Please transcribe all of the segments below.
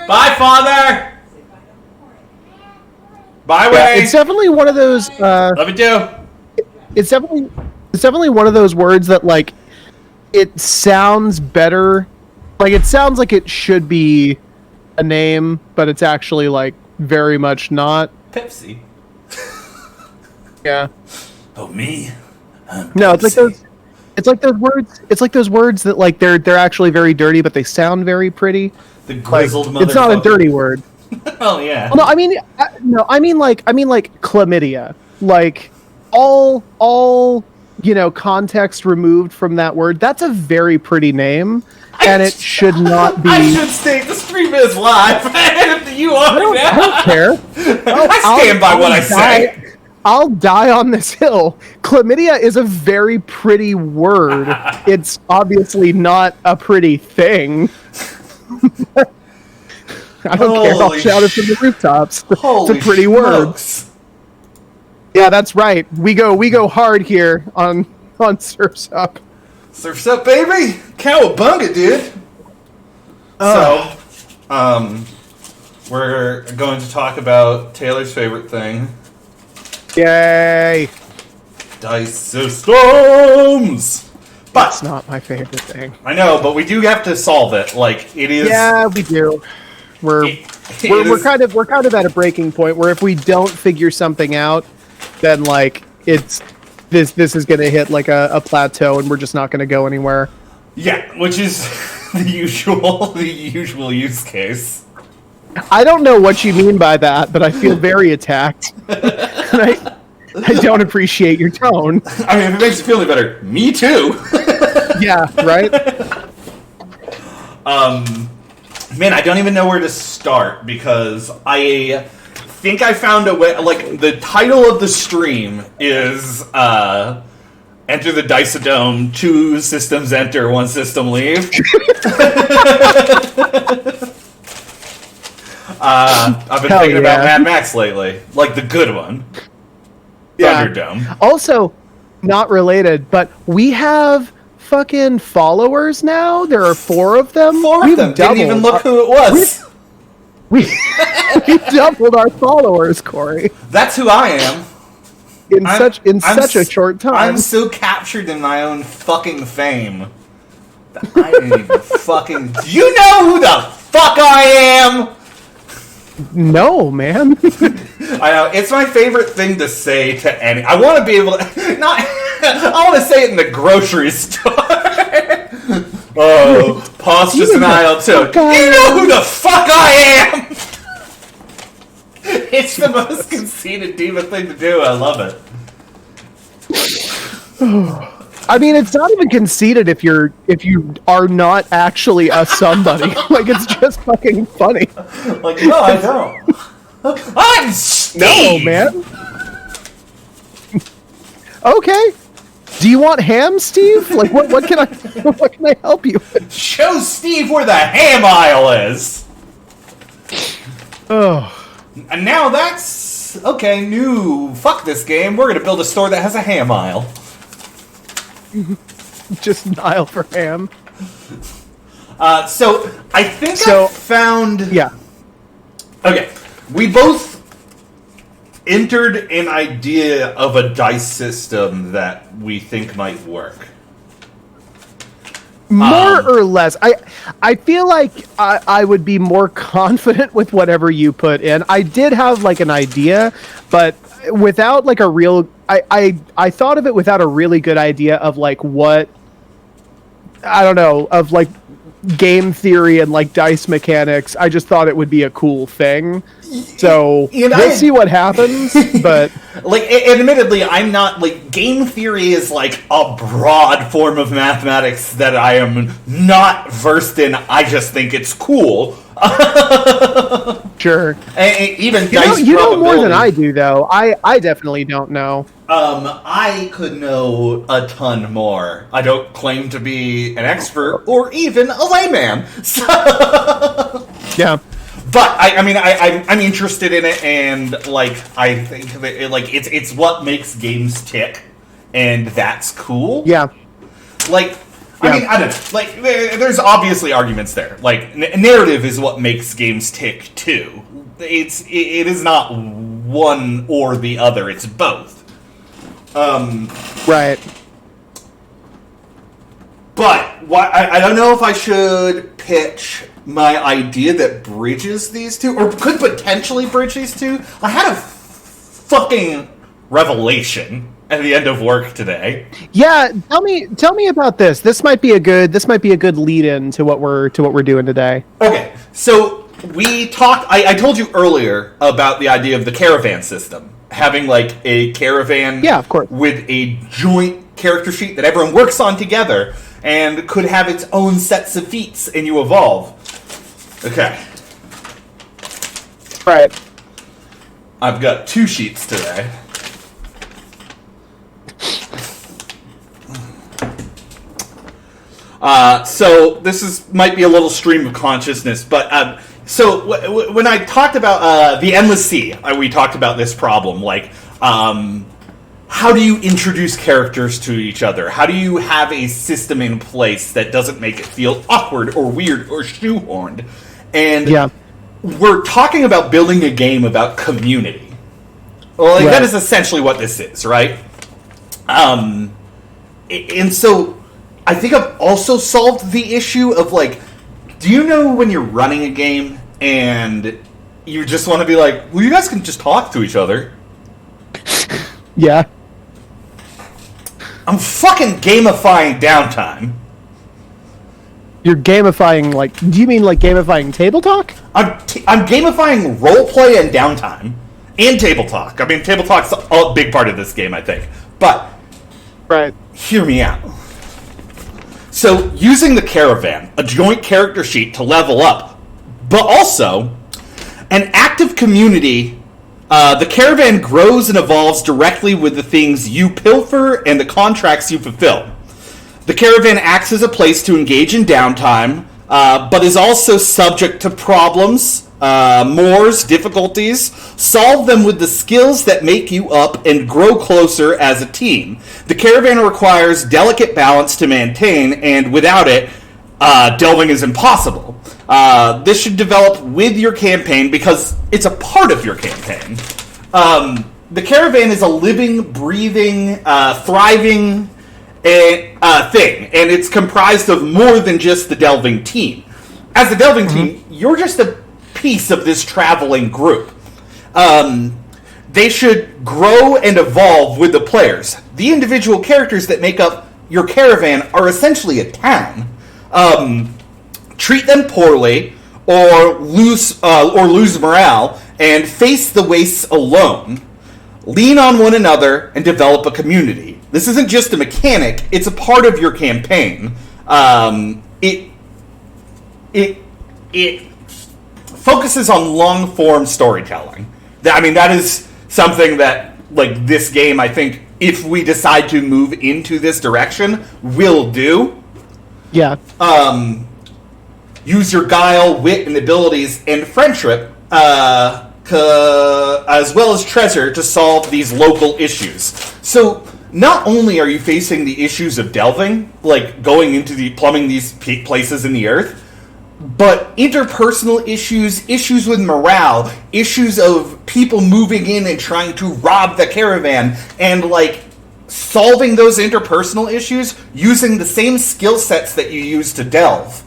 Bye, Father. Bye, Yeah, Way. it's definitely one of those. Love you too. It's definitely one of those words that like it sounds better. Like it sounds like it should be a name, but it's actually like very much not. Pepsi. Yeah. Oh, me? No, it's like those. It's like those words. It's like those words that like they're actually very dirty, but they sound very pretty. The grizzled Like, motherfucker. it's not a dirty word. Oh, yeah. Well, no, I mean, I mean like chlamydia. Like all context removed from that word. That's a very pretty name, and it should not be. I should state the stream is live. You are now. I don't care. I stand by what I say. I'll die on this hill. Chlamydia is a very pretty word. It's obviously not a pretty thing. I don't care. I'll shout it from the rooftops. It's a pretty word. Yeah, that's right. We go hard here on Surf's Up. Surf's Up, baby. Cowabunga, dude. So, we're going to talk about Taylor's favorite thing. Yay! Dice systems! But That's not my favorite thing. I know, but we do have to solve it. Like, it is... Yeah, we do. We're kind of at a breaking point where if we don't figure something out, then like this is gonna hit like a plateau and we're just not gonna go anywhere. Yeah, which is the usual use case. I don't know what you mean by that, but I feel very attacked. And I don't appreciate your tone. I mean, if it makes you feel any better, me too. Yeah, right? Man, I don't even know where to start because I think I found a way. Like, the title of the stream is Enter the Dicedome, 2 systems enter, 1 system leave. I've been thinking about Mad Max lately. Like, the good one. Yeah. Thunderdome. Also, not related, but we have fucking followers now. There are 4 of them. 4 of them. Didn't even look who it was. We doubled our followers, Corey. That's who I am. In such a short time. I'm so captured in my own fucking fame that I didn't even fucking... Do you know who the fuck I am? No, man. I know, it's my favorite thing to say to any... I want to be able to... Not... I want to say it in the grocery store. Oh, pause just an aisle too. You know who the fuck I am? It's the most conceited diva thing to do. I love it. I mean, it's not even conceited if you are not actually a somebody. Like, it's just fucking funny. Like, no, I don't. I'm Steve! No, man. Okay. Do you want ham, Steve? Like, what can I help you with? Show Steve where the ham aisle is. Oh. And now that's okay. New fuck this game. We're gonna build a store that has a ham aisle. Just an aisle for ham. So I think I found. Yeah. Okay, we both entered an idea of a dice system that we think might work. More or less. I feel like I would be more confident with whatever you put in. I did have like an idea, but without like a real... I thought of it without a really good idea of like what... I don't know, of like game theory and like dice mechanics. I just thought it would be a cool thing. So we'll see what happens, but... Like, admittedly, I'm not, like, game theory is, like, a broad form of mathematics that I am not versed in. I just think it's cool. Sure. And even dice you know more than I do, though. I definitely don't know. I could know a ton more. I don't claim to be an expert or even a layman. So... Yeah. But I'm interested in it, and like I think that it's what makes games tick, and that's cool. Yeah. Like I mean, I don't know. Like, there's obviously arguments there. Like, narrative is what makes games tick too. It is not one or the other. It's both. Right. But I don't know if I should pitch my idea that bridges these two, or could potentially bridge these two. I had a fucking revelation at the end of work today. Yeah, tell me about this. This might be a good lead in to what we're doing today. Okay, so we talked. I told you earlier about the idea of the caravan system, having like a caravan, Yeah, of course, with a joint character sheet that everyone works on together, and could have its own sets of feats, and you evolve. Okay, right. I've got 2 sheets today. So this might be a little stream of consciousness, but when I talked about the Endless Sea, we talked about this problem, like how do you introduce characters to each other? How do you have a system in place that doesn't make it feel awkward or weird or shoehorned? And yeah, we're talking about building a game about community. Well, like, right. That is essentially what this is, right? And so I think I've also solved the issue of, like, do you know when you're running a game and you just want to be like, well, you guys can just talk to each other? Yeah. I'm fucking gamifying downtime. You're gamifying, like, do you mean like gamifying table talk? I'm gamifying roleplay and downtime. And table talk. I mean, table talk's a big part of this game, I think. But, right. Hear me out. So, using the caravan, a joint character sheet to level up, but also an active community. The caravan grows and evolves directly with the things you pilfer and the contracts you fulfill. The caravan acts as a place to engage in downtime, but is also subject to problems, mores, difficulties. Solve them with the skills that make you up and grow closer as a team. The caravan requires delicate balance to maintain, and without it, delving is impossible. This should develop with your campaign because it's a part of your campaign. The caravan is a living, breathing, thriving thing, and it's comprised of more than just the delving team. As the delving team, you're just a piece of this traveling group. They should grow and evolve with the players. The individual characters that make up your caravan are essentially a town. Treat them poorly, or lose morale, and face the wastes alone. Lean on one another and develop a community. This isn't just a mechanic; it's a part of your campaign. It focuses on long form storytelling. I mean, that is something that, like, this game, I think, if we decide to move into this direction, will do. Yeah. Use your guile, wit, and abilities, and friendship, as well as treasure, to solve these local issues. So, not only are you facing the issues of delving, like plumbing these places in the earth, but interpersonal issues with morale, issues of people moving in and trying to rob the caravan, and, like, solving those interpersonal issues using the same skill sets that you use to delve.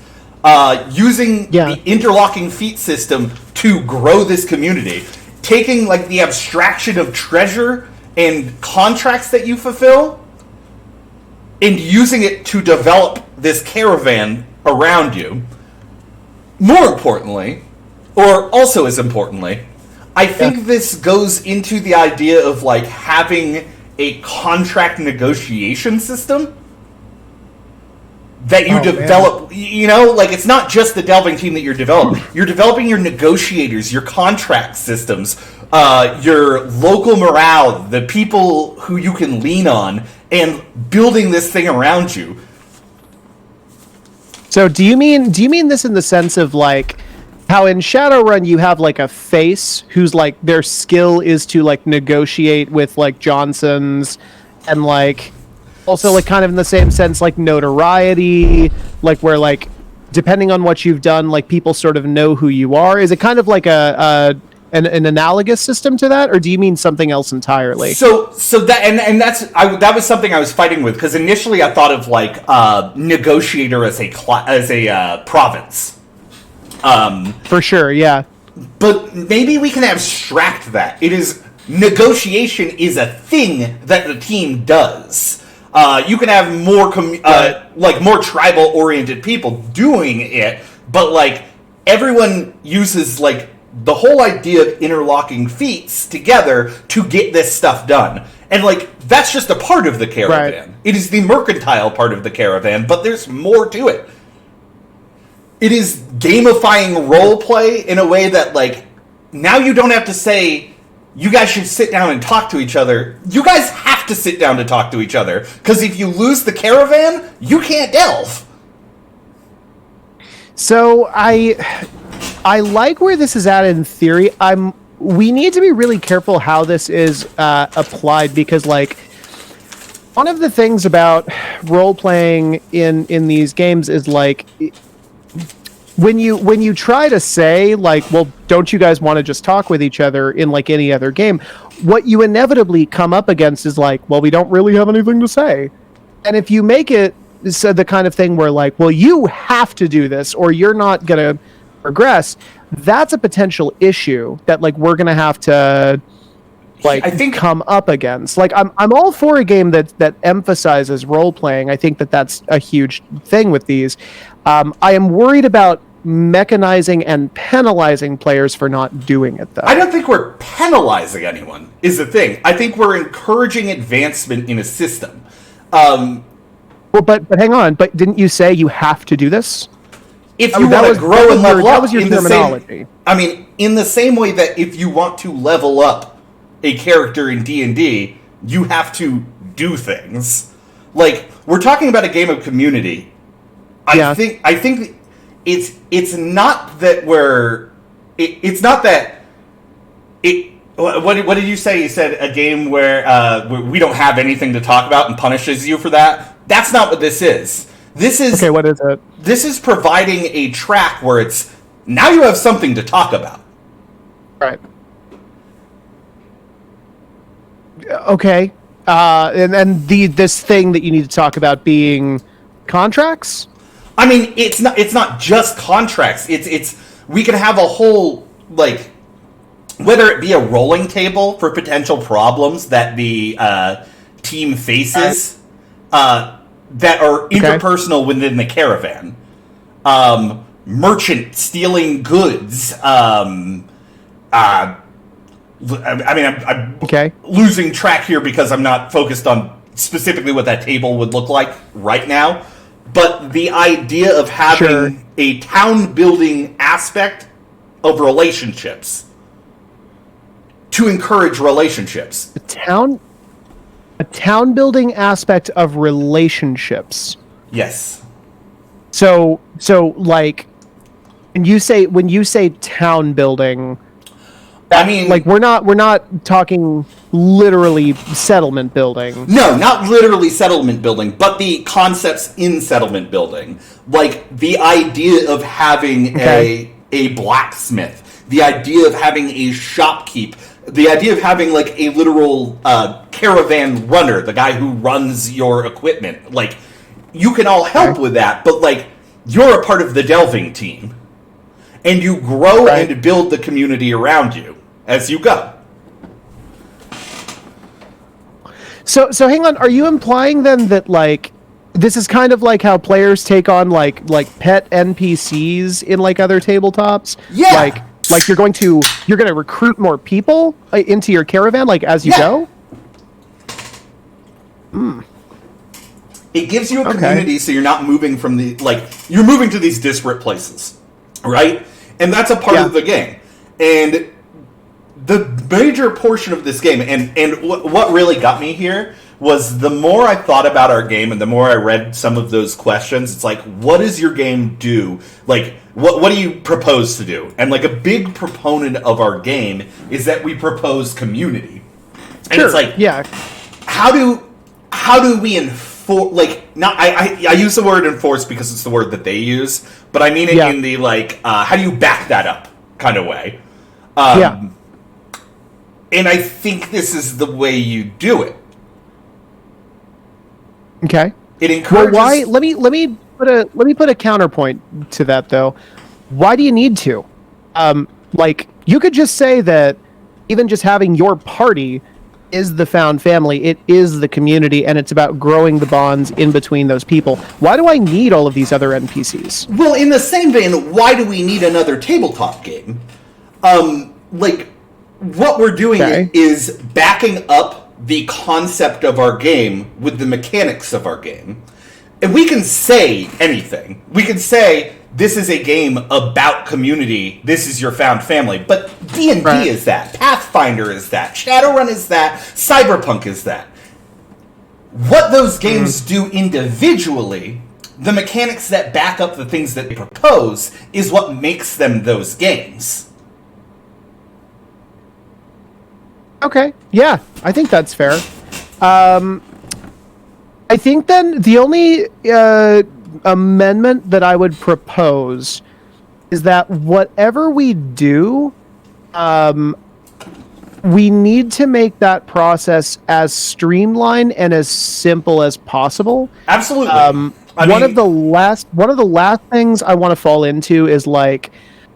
Using the interlocking feat system to grow this community. Taking, like, the abstraction of treasure and contracts that you fulfill and using it to develop this caravan around you. More importantly, or also as importantly, I think this goes into the idea of, like, having a contract negotiation system that you develop. Man. You know, like, it's not just the delving team that you're developing. You're developing your negotiators, your contract systems, your local morale, the people who you can lean on, and building this thing around you. So do you mean this in the sense of, like, how in Shadowrun you have, like, a face whose, like, their skill is to, like, negotiate with, like, Johnsons and, like, Also, like, kind of in the same sense, like notoriety, like where like depending on what you've done, like people sort of know who you are. Is it kind of like an analogous system to that, or do you mean something else entirely? So that that was something I was fighting with, because initially I thought of like negotiator as a province. For sure, yeah. But maybe we can abstract that. Negotiation is a thing that the team does. You can have more like more tribal oriented people doing it, but like everyone uses like the whole idea of interlocking feats together to get this stuff done. And like that's just a part of the caravan. Right. It is the mercantile part of the caravan, but there's more to it. It is gamifying roleplay in a way that like now you don't have to say you guys should sit down and talk to each other. You guys have to sit down to talk to each other, because if you lose the caravan, you can't delve. So I like where this is at in theory. We need to be really careful how this is applied, because like one of the things about role playing in these games is like when you try to say like, well, don't you guys want to just talk with each other in like any other game, what you inevitably come up against is like, well, we don't really have anything to say. And if you make it so the kind of thing where like, well, you have to do this or you're not gonna progress, that's a potential issue that like we're gonna have to like I think come up against. Like I'm all for a game that emphasizes role playing. I think that's a huge thing with these. I am worried about mechanizing and penalizing players for not doing it, though. I don't think we're penalizing anyone, is the thing. I think we're encouraging advancement in a system. Well, but hang on. But didn't you say you have to do this? If you want to grow and level up, that was your terminology. In the same way that if you want to level up a character in D&D, you have to do things. Like, we're talking about a game of community. I think it's not that it's not that what did you say? You said a game where we don't have anything to talk about and punishes you for that. That's not what this is. This is okay. What is it? This is providing a track where it's now you have something to talk about. Right. Okay. And this thing that you need to talk about being contracts. I mean, it's not just contracts. It's we can have a whole like whether it be a rolling table for potential problems that the team faces that are interpersonal within the caravan. Merchant stealing goods. I'm losing track here because I'm not focused on specifically what that table would look like right now. But the idea of having a town building aspect of relationships to encourage relationships. A town building aspect of relationships. Yes. So like when you say town building, I mean, like we're not talking literally settlement building. No, not literally settlement building, but the concepts in settlement building, like the idea of having a blacksmith, the idea of having a shopkeep, the idea of having like a literal caravan runner, the guy who runs your equipment. Like you can all help with that, but like you're a part of the delving team. And you grow and build the community around you as you go. So hang on, are you implying then that like this is kind of like how players take on like pet NPCs in like other tabletops? Yeah. Like you're going to recruit more people into your caravan like as you go? It gives you a community so you're not moving from you're moving to these disparate places, right? And that's a part of the game. And the major portion of this game, and what really got me here, was the more I thought about our game and the more I read some of those questions, it's like, what does your game do? Like, what do you propose to do? And like a big proponent of our game is that we propose community. And it's like, how do we for like not I use the word enforce because it's the word that they use, but I mean it in the like how do you back that up kind of way. And I think this is the way you do it. Okay. It encourages. Well, why? Let me put a counterpoint to that though. Why do you need to? Like you could just say that even just having your party is the found family. It is the community, and it's about growing the bonds in between those people. Why do I need all of these other NPCs? Well, in the same vein, why do we need another tabletop game? Like, what we're doing is backing up the concept of our game with the mechanics of our game. And we can say anything. We can say, this is a game about community, this is your found family. But D&D is that. Pathfinder is that. Shadowrun is that. Cyberpunk is that. What those games do individually, the mechanics that back up the things that they propose, is what makes them those games. Okay, yeah, I think that's fair. I think then the only amendment that I would propose is that whatever we do, we need to make that process as streamlined and as simple as possible. Absolutely. One of the last things I want to fall into is like,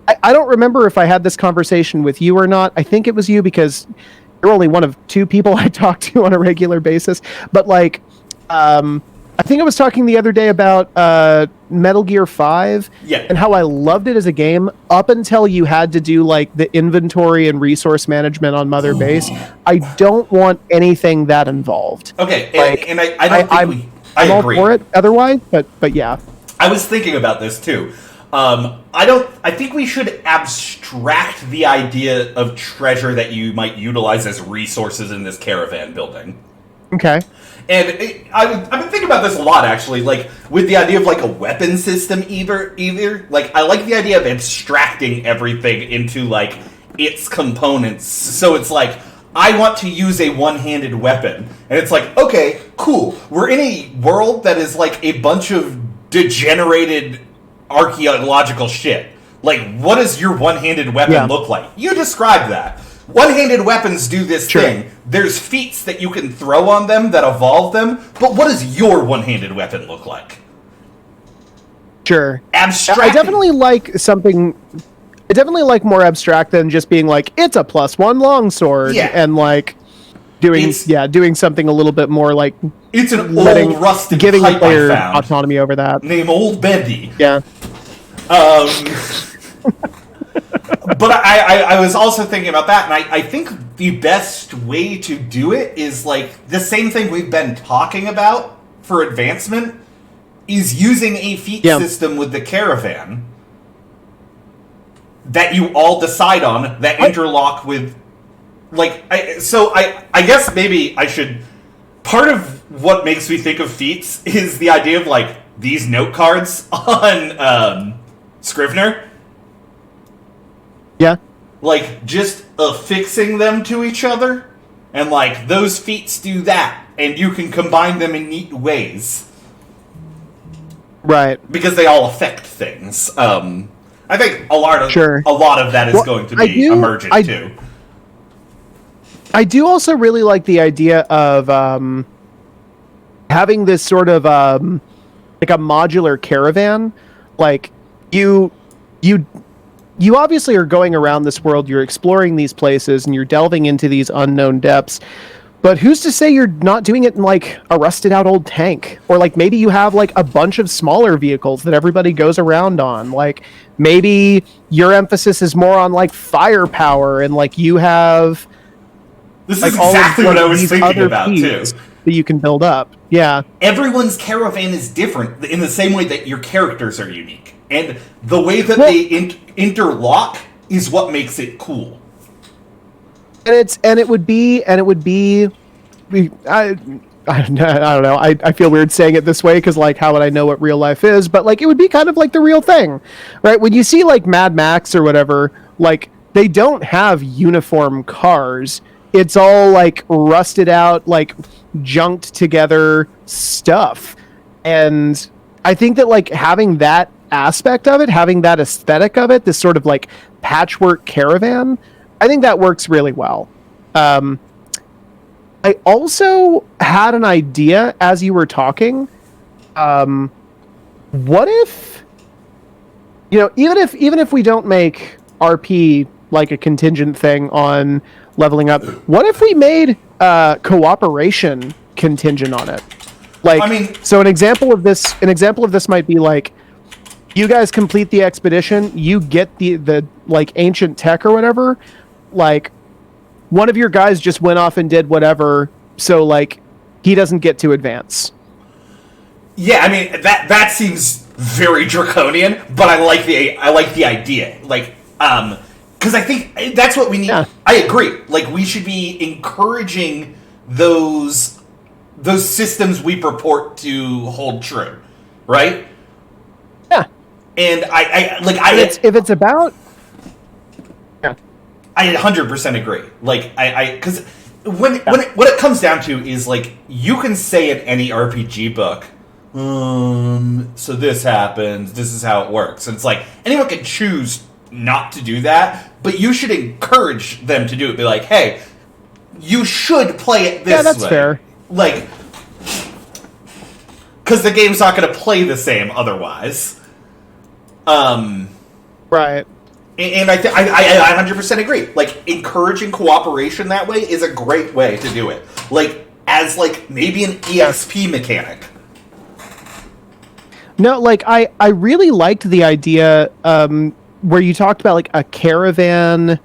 I don't remember if I had this conversation with you or not. I think it was you because you're only one of two people I talk to on a regular basis. But like, I think I was talking the other day about Metal Gear 5 and how I loved it as a game up until you had to do like the inventory and resource management on Mother Base. I don't want anything that involved. Okay, like, and I don't think I'm agree. all for it otherwise, but yeah. I was thinking about this too. I think we should abstract the idea of treasure that you might utilize as resources in this caravan building. Okay. And I've been thinking about this a lot, actually, like, with the idea of, like, a weapon system either. Like, I like the idea of abstracting everything into, like, its components. So it's like, I want to use a one-handed weapon. And it's like, okay, cool. We're in a world that is, like, a bunch of degenerated archaeological shit. Like, what does your one-handed weapon look like? You described that. One-handed weapons do this thing. There's feats that you can throw on them that evolve them, but what does your one-handed weapon look like? Sure. Abstract. I definitely like something. I definitely like more abstract than just being like, it's a +1 longsword and like doing something a little bit more like it's an old rusted giving pipe the player I found autonomy over that. named Old Bendy. Yeah. But I was also thinking about that, and I think the best way to do it is, like, the same thing we've been talking about for advancement, is using a feat system with the caravan that you all decide on that interlock with, like, I guess maybe I should... Part of what makes me think of feats is the idea of, like, these note cards on Scrivener. Yeah. Like, just affixing them to each other, and, like, those feats do that, and you can combine them in neat ways. Right. Because they all affect things. I think a lot of that is going to be emergent, too. I do also really like the idea of having this sort of, like a modular caravan. Like, you obviously are going around this world, you're exploring these places, and you're delving into these unknown depths. But who's to say you're not doing it in, like, a rusted-out old tank? Or, like, maybe you have, like, a bunch of smaller vehicles that everybody goes around on. Like, maybe your emphasis is more on, like, firepower, and, like, you have... This like, is exactly what I was thinking other about, too. That you can build up. Yeah. Everyone's caravan is different in the same way that your characters are unique. And the way that they interlock is what makes it cool. And it would be I don't know. I feel weird saying it this way because, like, how would I know what real life is? But, like, it would be kind of like the real thing, right? When you see, like, Mad Max or whatever, like, they don't have uniform cars. it's all like rusted out, like junked together stuff. And I think that like having that aspect of it, having that aesthetic of it, this sort of like patchwork caravan, I think that works really well. I also had an idea as you were talking. What if, even if we don't make RP like a contingent thing on leveling up, what if we made cooperation contingent on it? Like, I mean, so an example of this might be like, you guys complete the expedition, you get the like ancient tech or whatever, like one of your guys just went off and did whatever, so like he doesn't get to advance. Yeah, I mean that seems very draconian, but I like the idea. Like, because I think that's what we need. Yeah. I agree. Like, we should be encouraging those systems we purport to hold true, right? Yeah. And if it's about, yeah, I 100% agree. Like, because when it comes down to is like, you can say in any RPG book, so this happens, this is how it works, and it's like anyone can choose not to do that, but you should encourage them to do it. Be like, hey, you should play it this way. Yeah, that's fair. Like, because the game's not going to play the same otherwise. Right. And I 100% agree. Like, encouraging cooperation that way is a great way to do it. Like, as like maybe an EXP mechanic. No, like I really liked the idea where you talked about like a caravan,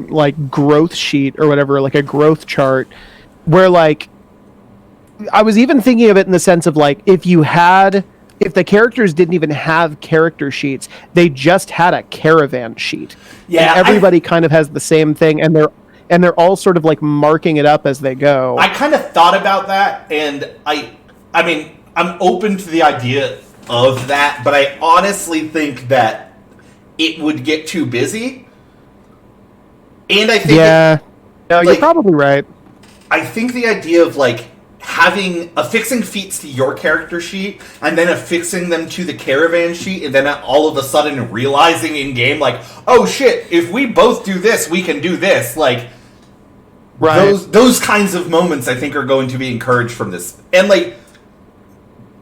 like growth sheet or whatever, like a growth chart, where like I was even thinking of it in the sense of like if the characters didn't even have character sheets, they just had a caravan sheet. Yeah, and everybody kind of has the same thing, and they're all sort of like marking it up as they go. I kind of thought about that, and I mean, I'm open to the idea of that, but I honestly think that it would get too busy. And I think you're probably right. I think the idea of like affixing feats to your character sheet and then affixing them to the caravan sheet, and then all of a sudden realizing in game like, oh shit, if we both do this, we can do this. Like, right. Those kinds of moments I think are going to be encouraged from this. And like,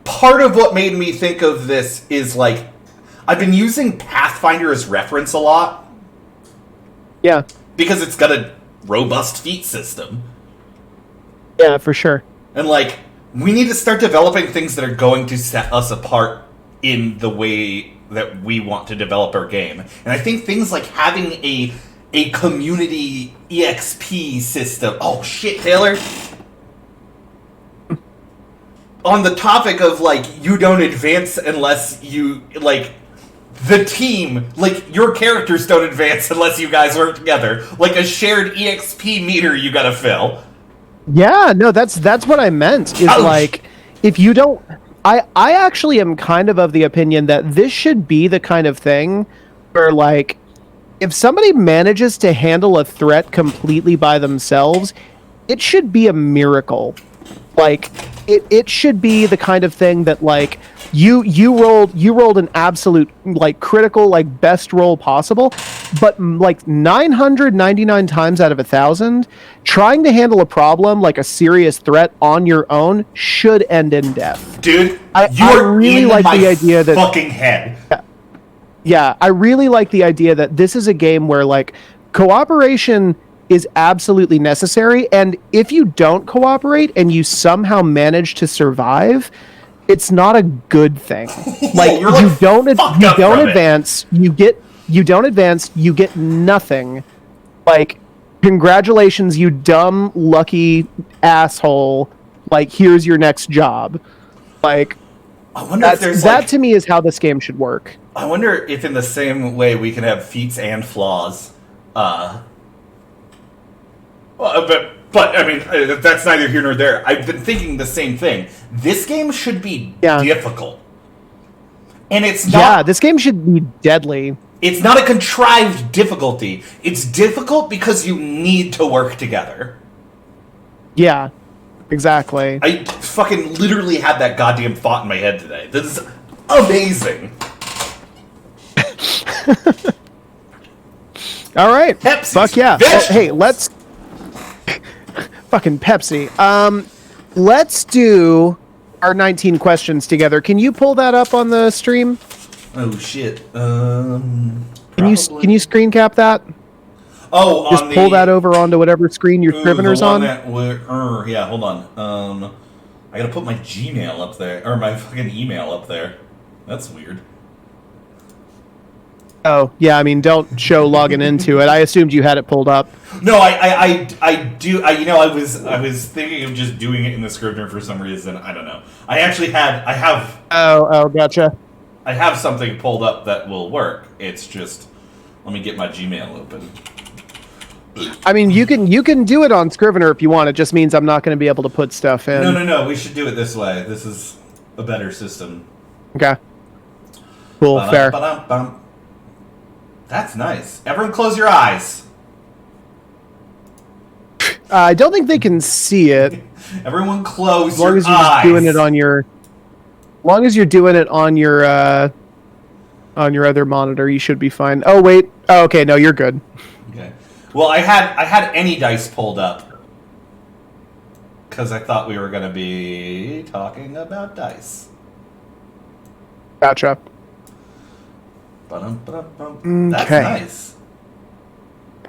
part of what made me think of this is like, I've been using Pathfinder as reference a lot. Yeah. Because it's got a robust feat system. Yeah, for sure. And like, we need to start developing things that are going to set us apart in the way that we want to develop our game. And I think things like having a community EXP system. Oh shit, Taylor. On the topic of like, you don't advance unless you like the team, like your characters don't advance unless you guys work together. Like a shared EXP meter you gotta fill. Yeah, no, that's what I meant. Is like, if you don't, I actually am kind of the opinion that this should be the kind of thing where like, if somebody manages to handle a threat completely by themselves, it should be a miracle. Like, it should be the kind of thing that like you rolled an absolute like critical like best roll possible, but like 999 times out of 1,000, trying to handle a problem like a serious threat on your own should end in death. Dude, I really like the idea that fucking head. Yeah, I really like the idea that this is a game where like cooperation is absolutely necessary, and if you don't cooperate and you somehow manage to survive, it's not a good thing. Like, you don't advance, you get nothing. Like, congratulations, you dumb lucky asshole. Like, here's your next job. Like, I wonder if there's that to me is how this game should work. I wonder if in the same way we can have feats and flaws. But I mean, that's neither here nor there. I've been thinking the same thing. This game should be difficult. And it's not... Yeah, this game should be deadly. It's not a contrived difficulty. It's difficult because you need to work together. Yeah, exactly. I fucking literally had that goddamn thought in my head today. This is amazing. All right. Pepsi's Fuck yeah. vegetables. Oh, hey, let's fucking Pepsi. Let's do our 19 questions together. Can you pull that up on the stream? Oh shit. Can you screen cap that? Oh, Just on pull the, that over onto whatever screen your Scrivener's the one on. that yeah, hold on. I gotta put my Gmail up there, or my fucking email up there. That's weird. Oh, yeah, I mean, don't show logging into it. I assumed you had it pulled up. No, I do. I was thinking of just doing it in the Scrivener for some reason. I don't know. I have Oh, gotcha. I have something pulled up that will work. It's just, let me get my Gmail open. I mean, you can do it on Scrivener if you want. It just means I'm not going to be able to put stuff in. No. We should do it this way. This is a better system. Okay. Cool, fair. Ba-dum-ba-dum-bum. That's nice. Everyone close your eyes. I don't think they can see it. Everyone close As long your as you're eyes. just doing it on your, as long as you're doing it on your other monitor, you should be fine. Oh wait. Oh, okay. No, you're good. Okay. Well, I had any dice pulled up because I thought we were going to be talking about dice. Gotcha. Ba-dum-ba-dum-bum. That's Okay. nice.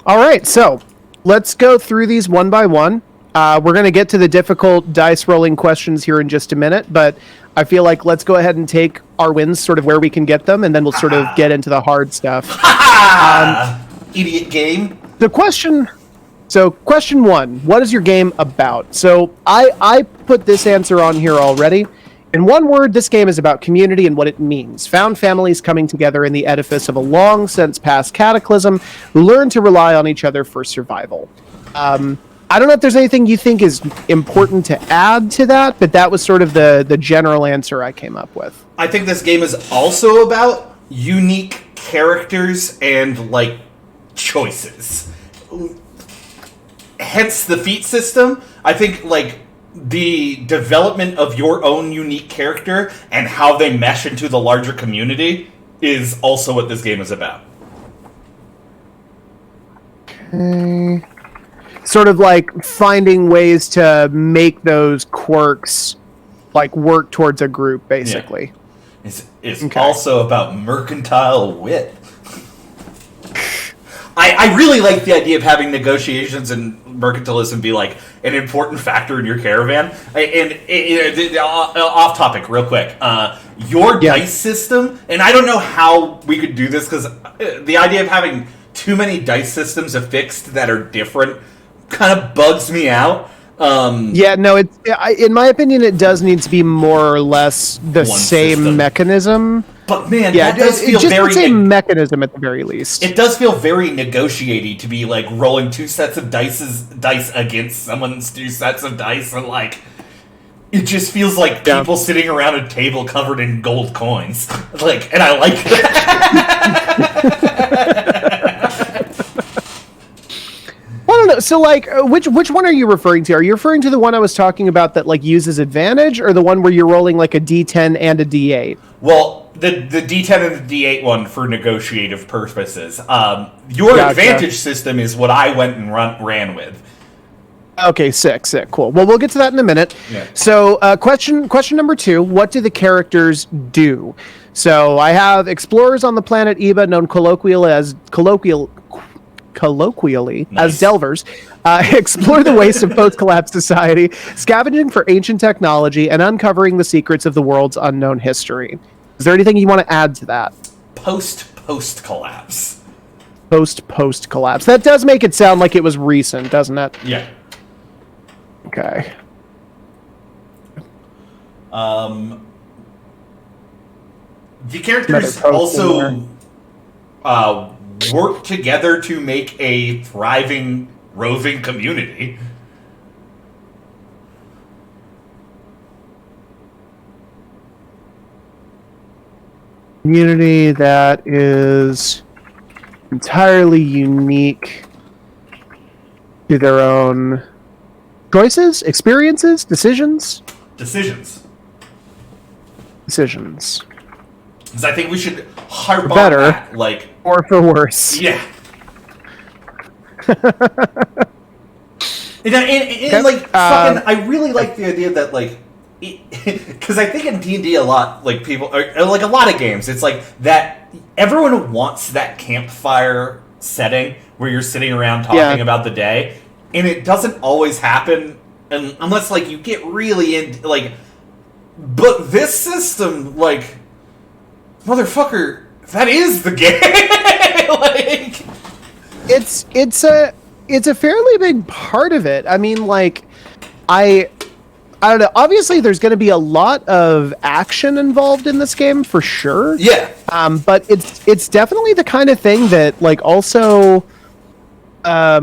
All right. So let's go through these one by one. We're going to get to the difficult dice rolling questions here in just a minute, but I feel like let's go ahead and take our wins sort of where we can get them, and then we'll sort of get into the hard stuff. Idiot game. The question. So question one, what is your game about? So I put this answer on here already. In one word, this game is about community and what it means. Found families coming together in the edifice of a long since past cataclysm who learn to rely on each other for survival. I don't know if there's anything you think is important to add to that, but that was sort of the general answer I came up with. I think this game is also about unique characters and, like, choices. Hence the feat system. I think, like, the development of your own unique character and how they mesh into the larger community is also what this game is about. Sort of like finding ways to make those quirks like work towards a group, basically. Yeah. It's Okay. also about mercantile wit. I really like the idea of having negotiations and mercantilism be like an important factor in your caravan. Off topic, real quick. Your dice system, and I don't know how we could do this because the idea of having too many dice systems affixed that are different kind of bugs me out. Yeah, no, in my opinion, it does need to be more or less the same system. mechanism. But man, Yeah, that does feel just very the same mechanism at the very least. It does feel very negotiating to be like rolling two sets of dice against someone's two sets of dice, and like it just feels like people sitting around a table covered in gold coins. Like, and I like that. I don't know. So, like, which one are you referring to? Are you referring to the one I was talking about that like uses advantage, or the one where you're rolling like a D10 and a D8? Well, the D10 and the D8 one for negotiative purposes. Your advantage system is what I went and ran with. Okay, sick, cool. Well, we'll get to that in a minute. Yeah. So, question number 2: what do the characters do? So, I have explorers on the planet Eba, known colloquially as delvers, explore the waste of post-collapse society, scavenging for ancient technology, and uncovering the secrets of the world's unknown history. Is there anything you want to add to that? Post-collapse. Post-collapse. That does make it sound like it was recent, doesn't it? Yeah. Okay. The characters also work together to make a thriving, roving community. Community that is entirely unique to their own choices, experiences, decisions. Decisions. Decisions. Because I think we should harp on Better. that. Like, Or for worse. yeah. And like, fucking, I really like the idea that, like, because I think in D&D a lot, like, people, or like a lot of games, it's like that everyone wants that campfire setting where you're sitting around talking about the day, and it doesn't always happen unless, like, you get really into, like, but this system, like, motherfucker, that is the game. Like, it's a fairly big part of it. I mean, like, I don't know. Obviously, there's going to be a lot of action involved in this game for sure. yeah. But it's definitely the kind of thing that, like, also, I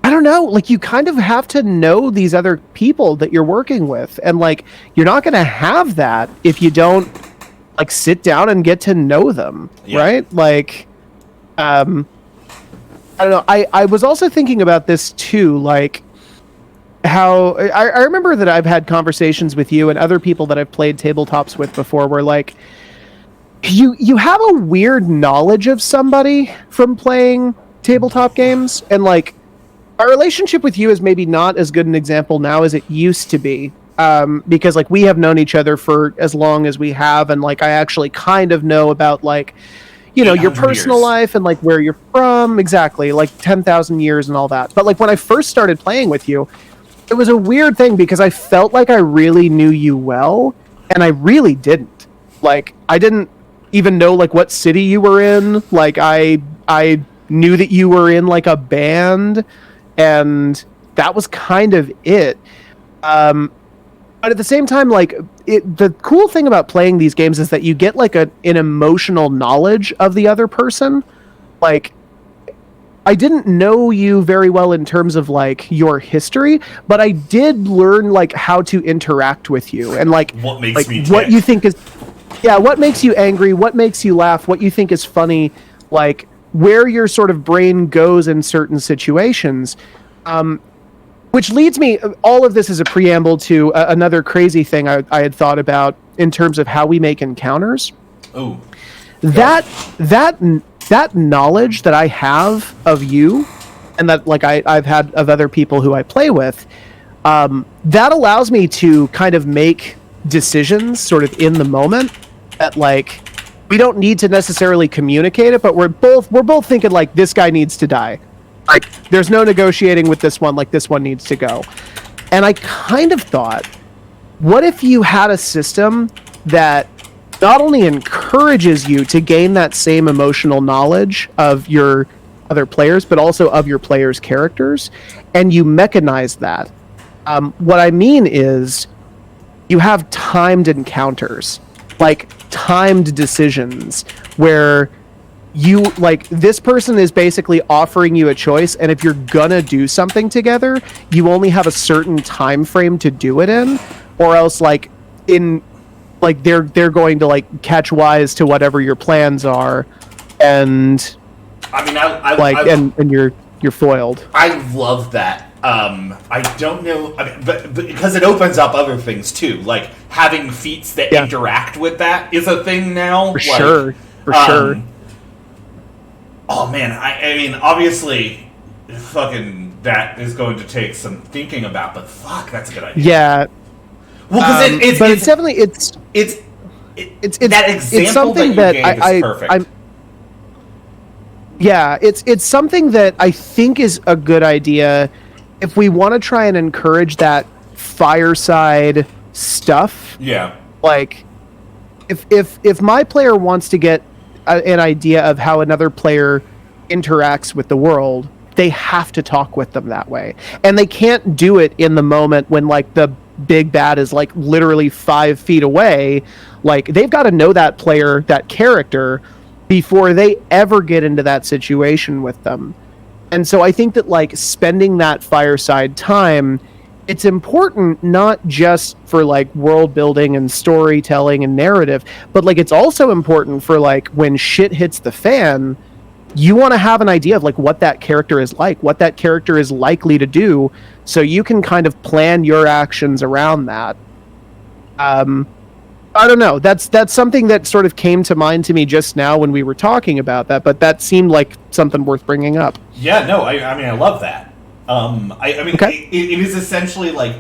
don't know. Like, you kind of have to know these other people that you're working with, and, like, you're not going to have that if you don't, like, sit down and get to know them, right? Like, I don't know. I was also thinking about this too, like, how I remember that I've had conversations with you and other people that I've played tabletops with before where, like, you have a weird knowledge of somebody from playing tabletop games, and, like, our relationship with you is maybe not as good an example now as it used to be, because, like, we have known each other for as long as we have, and, like, I actually kind of know about, like, you know, your personal life and, like, where you're from, exactly, like 10,000 years and all that. But, like, when I first started playing with you, it was a weird thing because I felt like I really knew you well, and I really didn't. Like, I didn't even know, like, what city you were in. Like, I knew that you were in, like, a band, and that was kind of it. But at the same time, like, the cool thing about playing these games is that you get, like, an emotional knowledge of the other person. Like, I didn't know you very well in terms of, like, your history, but I did learn, like, how to interact with you, and, like, what makes like, me what tick. you think is, what makes you angry, what makes you laugh, what you think is funny, like, where your sort of brain goes in certain situations. Which leads me, all of this is a preamble to another crazy thing I had thought about in terms of how we make encounters. Ooh. That knowledge that I have of you, and that, like, I've had of other people who I play with, that allows me to kind of make decisions sort of in the moment that, like, we don't need to necessarily communicate it, but we're both thinking, like, this guy needs to die. Like, there's no negotiating with this one, like, this one needs to go. And I kind of thought, what if you had a system that not only encourages you to gain that same emotional knowledge of your other players, but also of your players' characters, and you mechanize that? What I mean is, you have timed encounters, like timed decisions, where you, like, this person is basically offering you a choice, and if you're gonna do something together, you only have a certain time frame to do it in, or else, like, they're going to, like, catch wise to whatever your plans are, and I mean, and you're foiled. I love that. I don't know, I mean, but because it opens up other things too, like having feats that interact with that is a thing now. For sure. Oh man, I mean, obviously, fucking that is going to take some thinking about, but fuck, that's a good idea. Yeah. Well, because it's definitely it's that example it's something that you gave is perfect. It's something that I think is a good idea if we want to try and encourage that fireside stuff. Yeah. Like, if my player wants to get an idea of how another player interacts with the world, they have to talk with them that way. And they can't do it in the moment when, like, the big bad is, like, literally 5 feet away. Like, they've got to know that player, that character, before they ever get into that situation with them. And so I think that, like, spending that fireside time, it's important not just for, like, world building and storytelling and narrative, but, like, it's also important for, like, when shit hits the fan, you want to have an idea of like what that character is like, what that character is likely to do, so you can kind of plan your actions around that. I don't know. That's something that sort of came to mind to me just now when we were talking about that, but that seemed like something worth bringing up. Yeah, no, I mean, I love that. I mean, Okay. it is essentially like,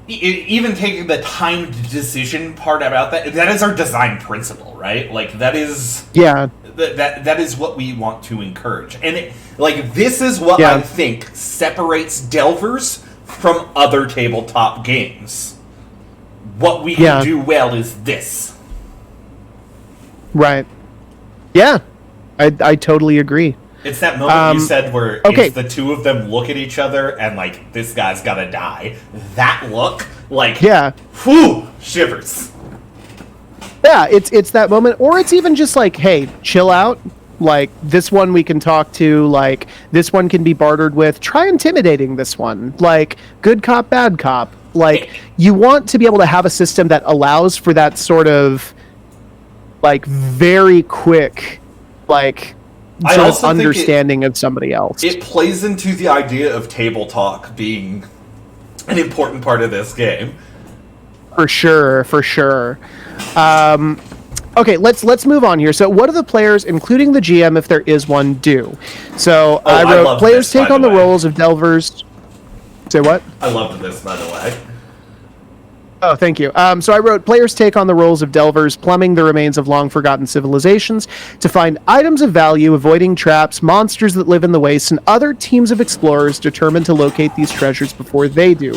even taking the timed decision part about that is our design principle, right? Like, that is... Yeah. That is what we want to encourage. And, this is what Yeah. I think separates Delvers from other tabletop games. What we can do well is this. Right. Yeah. I totally agree. It's that moment you said where okay. it's the two of them look at each other and, like, this guy's gotta die. That look, like, Yeah. whew, shivers. Yeah, it's that moment, or it's even just like, hey, chill out. Like, this one we can talk to, like, this one can be bartered with. Try intimidating this one. Like, good cop, bad cop. Like, you want to be able to have a system that allows for that sort of, like, very quick, like, sort of understanding of somebody else. It plays into the idea of table talk being an important part of this game. For sure, for sure. Okay, let's move on here. So, what do the players, including the GM, if there is one, do? So, I wrote players take on the roles of delvers. Say what? I loved this, by the way. Oh, thank you. So I wrote, players take on the roles of delvers, plumbing the remains of long-forgotten civilizations to find items of value, avoiding traps, monsters that live in the wastes, and other teams of explorers determined to locate these treasures before they do.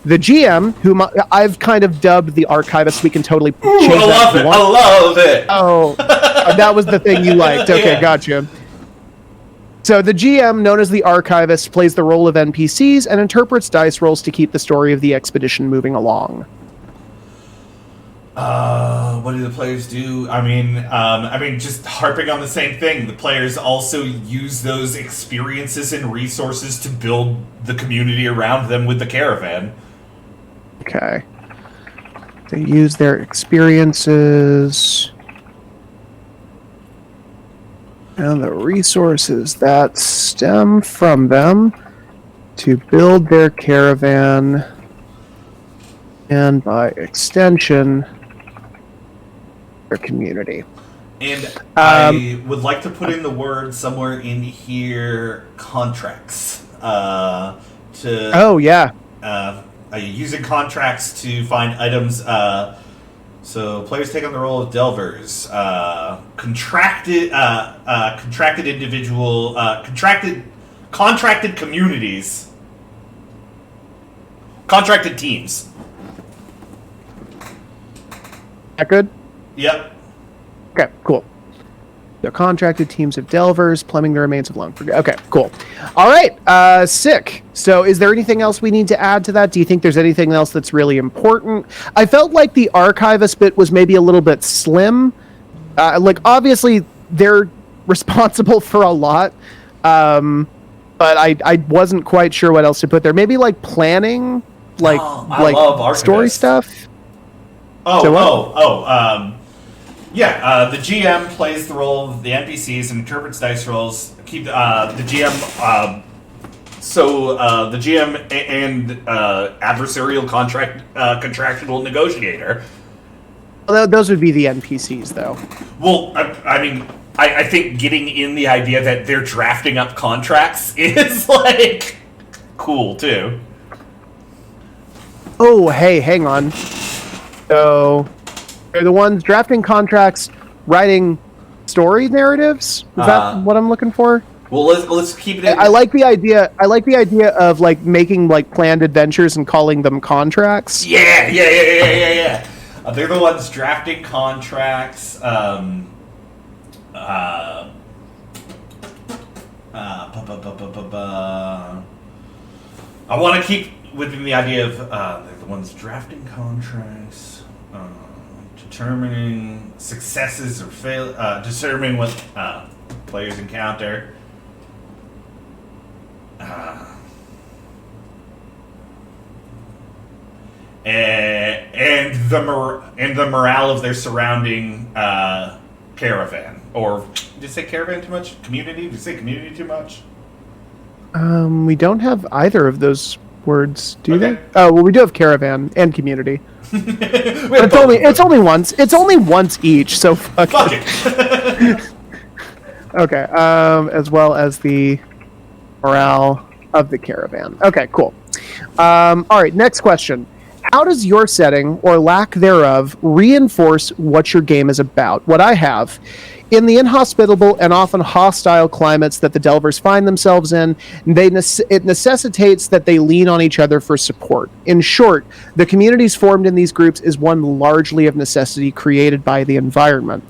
The GM, whom I've kind of dubbed the archivist, we can totally change that if you want. I love it! Oh, that was the thing you liked. Okay, yeah. Gotcha. So the GM, known as the archivist, plays the role of NPCs and interprets dice rolls to keep the story of the expedition moving along. What do the players do? I mean, just harping on the same thing. The players also use those experiences and resources to build the community around them with the caravan. Okay. They use their experiences and the resources that stem from them to build their caravan, and by extension, their community. And I would like to put in the word somewhere in here, contracts. Oh, yeah. Using contracts to find items. So players take on the role of delvers. Contracted communities. Contracted teams. That good? Yep. Okay, cool. The contracted teams of delvers, plumbing the remains of long forgotten. Okay, cool. All right, sick. So is there anything else we need to add to that? Do you think there's anything else that's really important? I felt like the archivist bit was maybe a little bit slim. Like, obviously, they're responsible for a lot, but I wasn't quite sure what else to put there. Maybe, like, planning, like story stuff? Yeah, the GM plays the role of the NPCs and interprets dice rolls. Keep the GM. The GM and adversarial contractual negotiator. Well, those would be the NPCs, though. Well, I think getting in the idea that they're drafting up contracts is like cool too. Oh, hey, hang on. So, they're the ones drafting contracts, writing story narratives. Is that what I'm looking for? Well, let's keep it in. I like the idea. I like the idea of like making like planned adventures and calling them contracts. Yeah. They're the ones drafting contracts. I want to keep within the idea of they're the ones drafting contracts. Determining successes or determining what players encounter. And the morale of their surrounding Caravan. Or, did you say Caravan too much? Community? Did you say Community too much? We don't have either of those words, do Okay. they? Oh, well, we do have Caravan and Community. We have It's both only of them. it's only once. It's only once each. So fuck Fuck it. it. Okay. As well as the morale of the caravan. Okay. Cool. All right. Next question. How does your setting or lack thereof reinforce what your game is about? What I have. In the inhospitable and often hostile climates that the Delvers find themselves in, it necessitates that they lean on each other for support. In short, the communities formed in these groups is one largely of necessity created by the environment.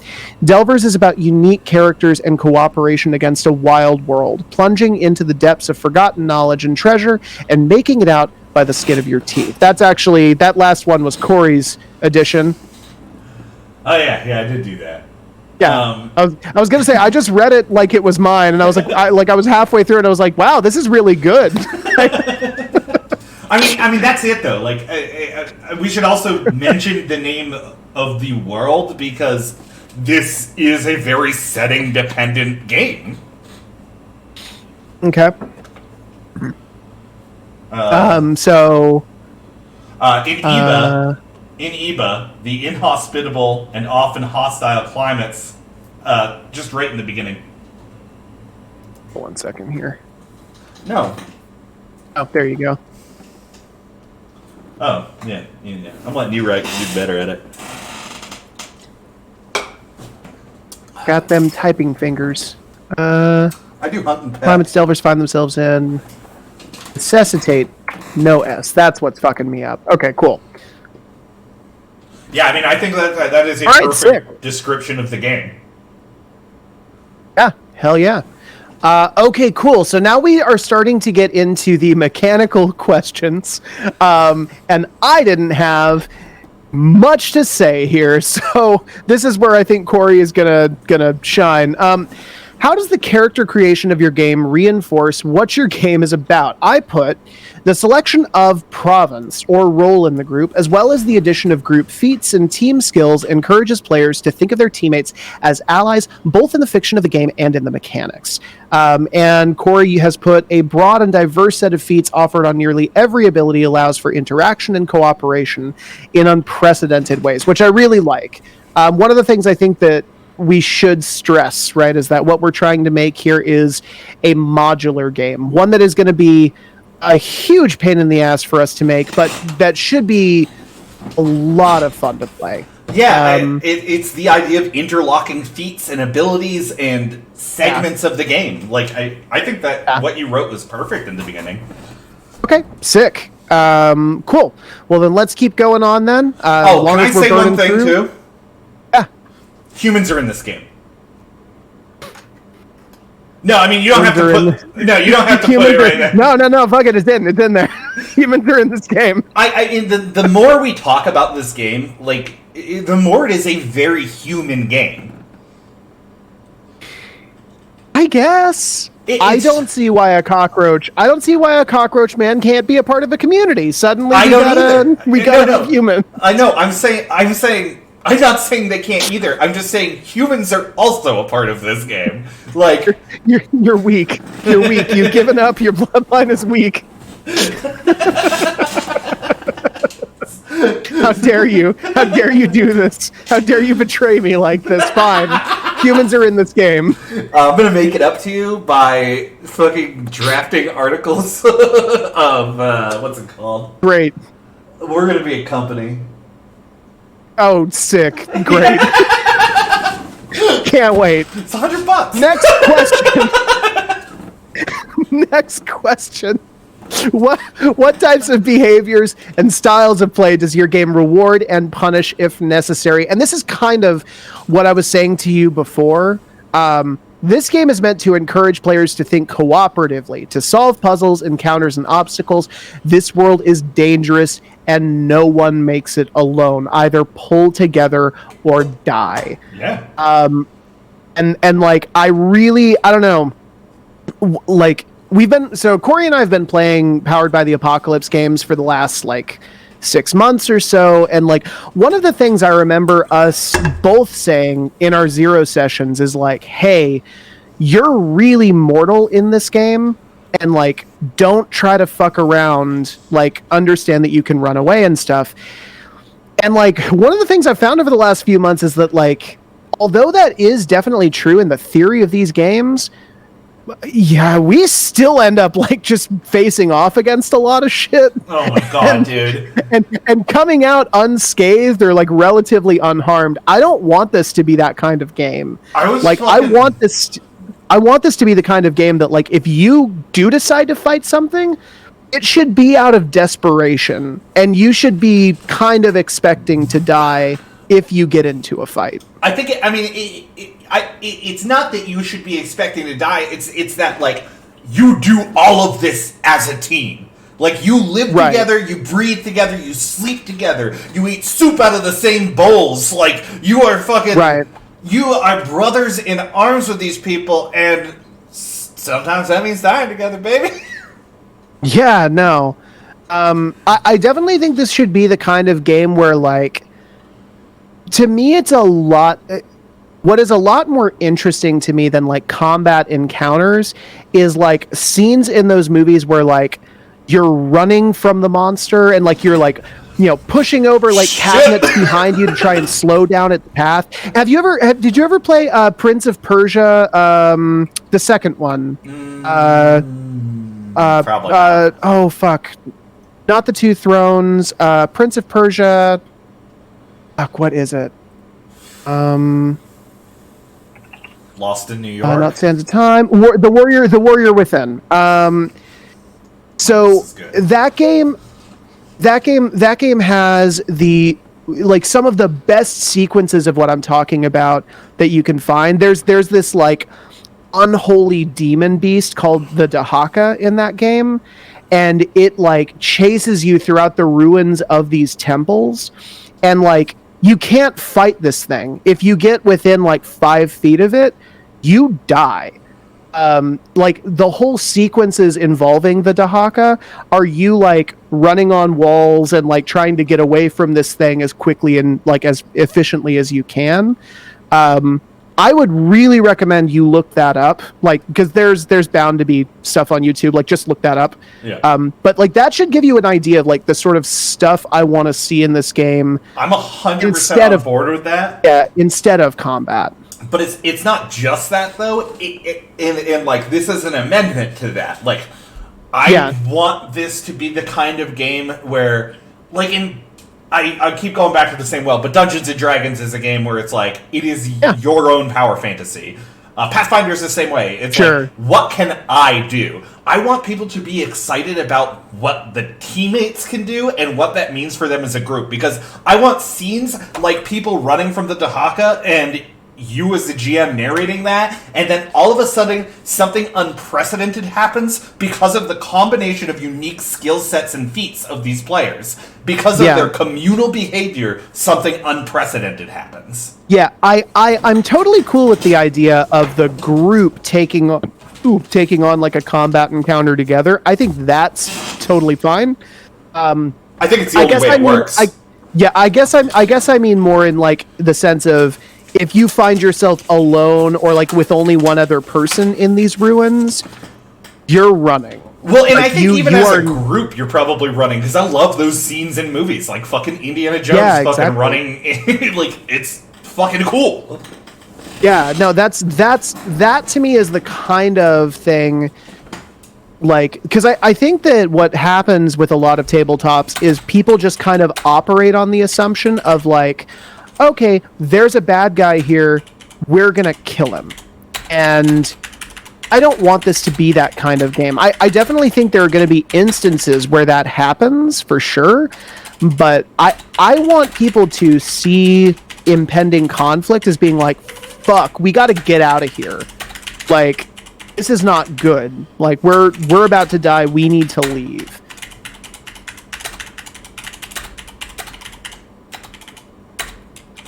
Delvers is about unique characters and cooperation against a wild world, plunging into the depths of forgotten knowledge and treasure and making it out by the skin of your teeth. That's actually, that last one was Corey's edition. Oh, yeah, I did do that. Yeah, I was gonna say I just read it like it was mine, and I was like, I was halfway through, and I was like, wow, this is really good. I mean that's it though. Like, we should also mention the name of the world because this is a very setting-dependent game. Okay. So In Eba, the inhospitable and often hostile climates, just right in the beginning. 1 second here. No. Oh, there you go. Oh, yeah. I'm letting you write. You're better at it. Got them typing fingers. I do hunt and pet. Climates Delvers find themselves in. Necessitate. No S. That's what's fucking me up. Okay, cool. Yeah, I mean, I think that is a All right, perfect sick. description of the game. Yeah, hell yeah. Okay, cool. So now we are starting to get into the mechanical questions. And I didn't have much to say here, so this is where I think Corey is gonna shine. How does the character creation of your game reinforce what your game is about? I put the selection of province or role in the group, as well as the addition of group feats and team skills, encourages players to think of their teammates as allies, both in the fiction of the game and in the mechanics. And Corey has put a broad and diverse set of feats offered on nearly every ability allows for interaction and cooperation in unprecedented ways, which I really like. One of the things I think that we should stress, right, is that what we're trying to make here is a modular game, one that is going to be a huge pain in the ass for us to make, but that should be a lot of fun to play. Yeah, it's the idea of interlocking feats and abilities and segments of the game. Like, I think that what you wrote was perfect in the beginning. Okay, sick. Cool. Well, then let's keep going on then. Can I say one thing, too? Yeah. Humans are in this game. No, I mean, you don't have to put... No, you don't have to put it right there. No, fuck it, it's in there. Humans are in this game. The more we talk about this game, like, the more it is a very human game. I guess. I don't see why a cockroach man can't be a part of a community. Suddenly we got a human. I know. I'm not saying they can't either. I'm just saying humans are also a part of this game. Like, you're weak. You're weak. You've given up. Your bloodline is weak. How dare you? How dare you do this? How dare you betray me like this? Fine. Humans are in this game. I'm gonna make it up to you by fucking drafting articles of what's it called? Great. We're gonna be a company. Oh, sick. Great. Can't wait. It's $100. Next question. What types of behaviors and styles of play does your game reward and punish if necessary? And this is kind of what I was saying to you before. This game is meant to encourage players to think cooperatively, to solve puzzles, encounters, and obstacles. This world is dangerous, and no one makes it alone. Either pull together or die. Yeah. And like, I don't know, like, Corey and I have been playing Powered by the Apocalypse games for the last, like, 6 months or so. And like one of the things I remember us both saying in our Zero sessions is like, hey, you're really mortal in this game, and like don't try to fuck around, like understand that you can run away and stuff. And like one of the things I've found over the last few months is that like although that is definitely true in the theory of these games, yeah, we still end up like just facing off against a lot of shit. Oh my god, dude. And coming out unscathed or like relatively unharmed. I don't want this to be that kind of game. I want this to be the kind of game that like if you do decide to fight something, it should be out of desperation, and you should be kind of expecting to die if you get into a fight. I think it's not that you should be expecting to die. It's that like you do all of this as a team. Like you live together, you breathe together, you sleep together, you eat soup out of the same bowls. Like you are fucking You are brothers in arms with these people, and sometimes that means dying together, baby. Yeah, no. I definitely think this should be the kind of game where, like, to me, it's a lot. What is a lot more interesting to me than, like, combat encounters is, like, scenes in those movies where, like, you're running from the monster and, like, you're, like, you know, pushing over, like, cabinets behind you to try and slow down its path. Did you ever play Prince of Persia, the second one? Probably not. Oh fuck, not the Two Thrones. Prince of Persia. Fuck, what is it? Lost in New York. Not Sands of Time. The Warrior Within. So that game has the like some of the best sequences of what I'm talking about that you can find. There's this like unholy demon beast called the Dahaka in that game, and it like chases you throughout the ruins of these temples, and like you can't fight this thing. If you get within like 5 feet of it, you die. Like the whole sequences involving the Dahaka are you like running on walls and like trying to get away from this thing as quickly and like as efficiently as you can. I would really recommend you look that up, like, because there's bound to be stuff on YouTube. Like, just look that up. Yeah. But like that should give you an idea of like the sort of stuff I want to see in this game. I'm 100% on board with that. Yeah, instead of combat. But it's not just that though. And like this is an amendment to that. Like, I want this to be the kind of game where, like I keep going back to the same well, but Dungeons & Dragons is a game where it's like, it is your own power fantasy. Pathfinder is the same way. It's like, what can I do? I want people to be excited about what the teammates can do and what that means for them as a group. Because I want scenes like people running from the Dahaka and you as the GM narrating that, and then all of a sudden something unprecedented happens because of the combination of unique skill sets and feats of these players. Because of their communal behavior, something unprecedented happens. Yeah, I'm totally cool with the idea of the group taking on like a combat encounter together. I think that's totally fine. I think it's the only way it works. I guess I mean more in like the sense of if you find yourself alone or like with only one other person in these ruins, you're running. Well, and like I think even as a group, you're probably running, because I love those scenes in movies, like fucking Indiana Jones fucking running. Like, it's fucking cool. Yeah, no, that to me is the kind of thing, like, because I think that what happens with a lot of tabletops is people just kind of operate on the assumption of like, okay, there's a bad guy here, we're gonna kill him. And I don't want this to be that kind of game. I definitely think there are going to be instances where that happens, for sure. But I want people to see impending conflict as being like, fuck, we got to get out of here. Like, this is not good. Like, we're about to die, we need to leave.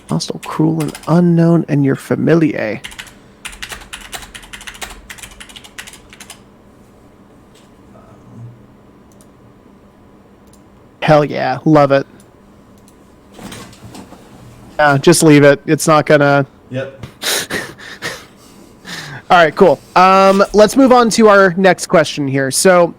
Hostile, cruel, and unknown, and you're familiar. Hell yeah, love it. Yeah, just leave it. It's not gonna. Yep. All right, cool. Let's move on to our next question here. So,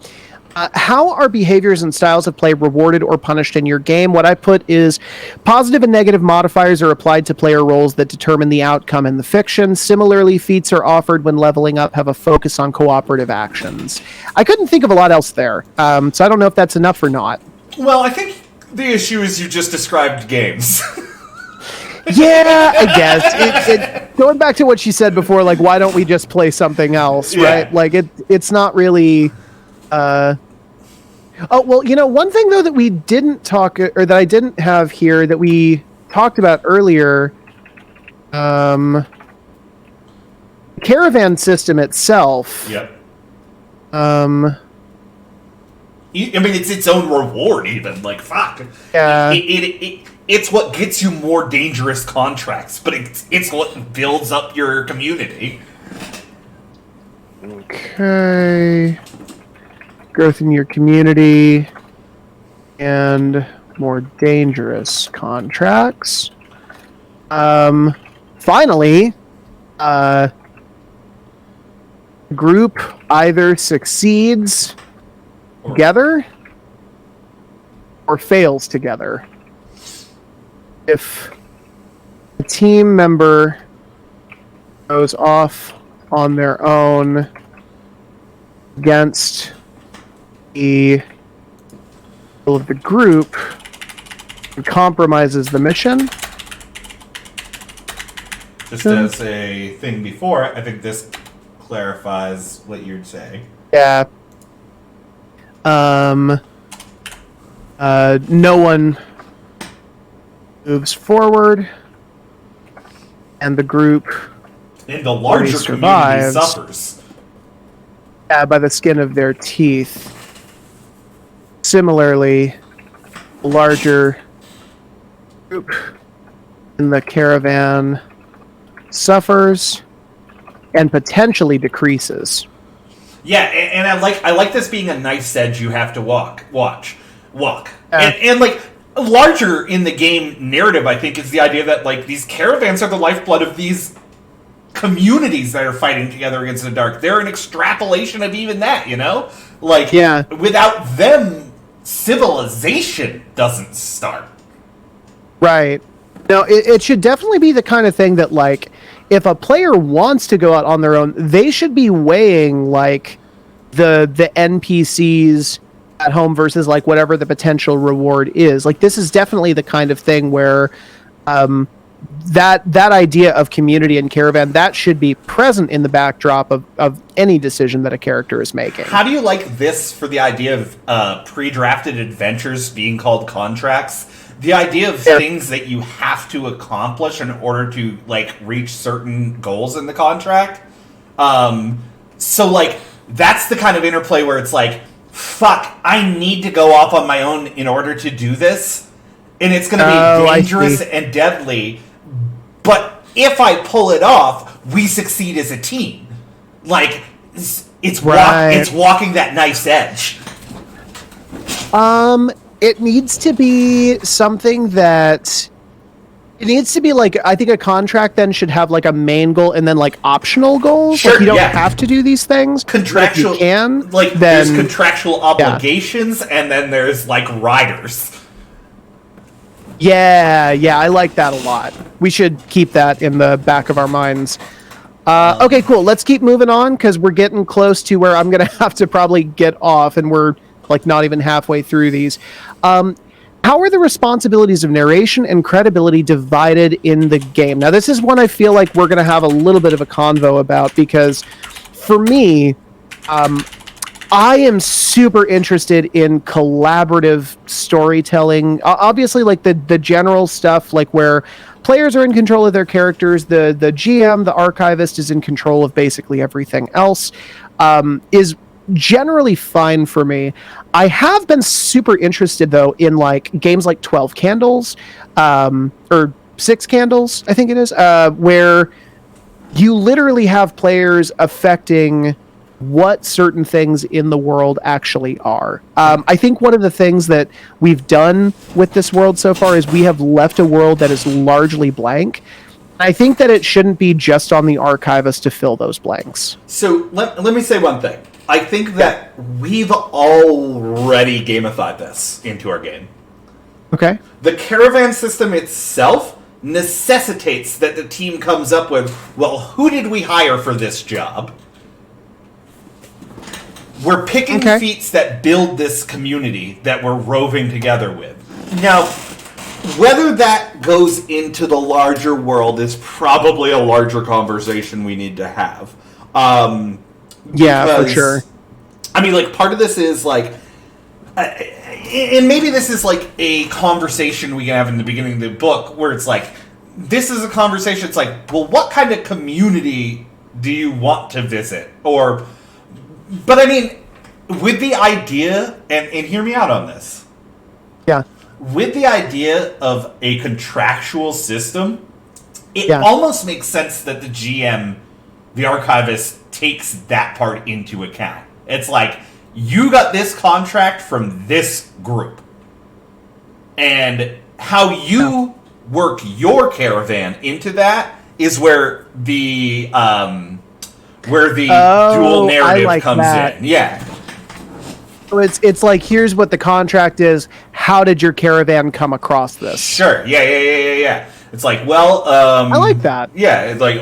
how are behaviors and styles of play rewarded or punished in your game? What I put is positive and negative modifiers are applied to player roles that determine the outcome in the fiction. Similarly, feats are offered when leveling up have a focus on cooperative actions. I couldn't think of a lot else there, so I don't know if that's enough or not. Well, I think the issue is you just described games. Yeah, I guess. Going back to what she said before, like, why don't we just play something else, right? Yeah. Like, it's not really... Oh, well, one thing, though, that we didn't talk... Or that I didn't have here that we talked about earlier... Caravan system itself... Yep. I mean, it's its own reward, even. Like, fuck. Yeah. It's what gets you more dangerous contracts, but it's what builds up your community. Okay. Growth in your community and more dangerous contracts. Finally, group either succeeds together or fails together. If a team member goes off on their own against the will of the group and compromises the mission. Just as a thing before, I think this clarifies what you'd say. Yeah. No one moves forward, and the group and the larger survives, community suffers. By the skin of their teeth. Similarly, the larger group in the caravan suffers and potentially decreases. Yeah, and I like this being a nice edge you have to walk. And like larger in the game narrative, I think, is the idea that like these caravans are the lifeblood of these communities that are fighting together against the dark. They're an extrapolation of even that, Like, without them, civilization doesn't start. Right. No, it should definitely be the kind of thing that, like, if a player wants to go out on their own, they should be weighing, like, the NPCs at home versus, like, whatever the potential reward is. Like, this is definitely the kind of thing where that idea of community and caravan, that should be present in the backdrop of any decision that a character is making. How do you like this for the idea of pre-drafted adventures being called contracts? The idea of things that you have to accomplish in order to, like, reach certain goals in the contract. So, like, that's the kind of interplay where it's like, fuck, I need to go off on my own in order to do this. And it's going to be dangerous and deadly. But if I pull it off, we succeed as a team. Like, it's walking that nice edge. It needs to be something that... It needs to be, like, I think a contract then should have, like, a main goal and then, like, optional goals. Sure, like, you don't have to do these things. Contractual... If you can, like, then, there's contractual obligations, and then there's, like, riders. Yeah, I like that a lot. We should keep that in the back of our minds. Okay, cool. Let's keep moving on, because we're getting close to where I'm going to have to probably get off, and we're, like, not even halfway through these. How are the responsibilities of narration and credibility divided in the game? Now, this is one I feel like we're going to have a little bit of a convo about, because for me, I am super interested in collaborative storytelling. Obviously, like the general stuff, like where players are in control of their characters, the GM, the archivist is in control of basically everything else, is generally fine for me. I have been super interested, though, in like games like 12 Candles, or 6 Candles, I think it is, where you literally have players affecting what certain things in the world actually are. I think one of the things that we've done with this world so far is we have left a world that is largely blank. I think that it shouldn't be just on the archivist to fill those blanks. So let me say one thing. I think that we've already gamified this into our game. Okay. The caravan system itself necessitates that the team comes up with, well, who did we hire for this job? We're picking feats that build this community that we're roving together with. Now, whether that goes into the larger world is probably a larger conversation we need to have. Yeah, for sure. I mean, like, part of this is, like... and maybe this is, like, a conversation we can have in the beginning of the book where it's like, this is a conversation, it's like, well, what kind of community do you want to visit? Or... But, I mean, with the idea... And hear me out on this. Yeah. With the idea of a contractual system, it almost makes sense that the GM, the archivist, takes that part into account. It's like, you got this contract from this group. And how you work your caravan into that is where the dual narrative comes in. Yeah. So it's like, here's what the contract is. How did your caravan come across this? Sure. Yeah. It's like, well, I like that. Yeah, it's like,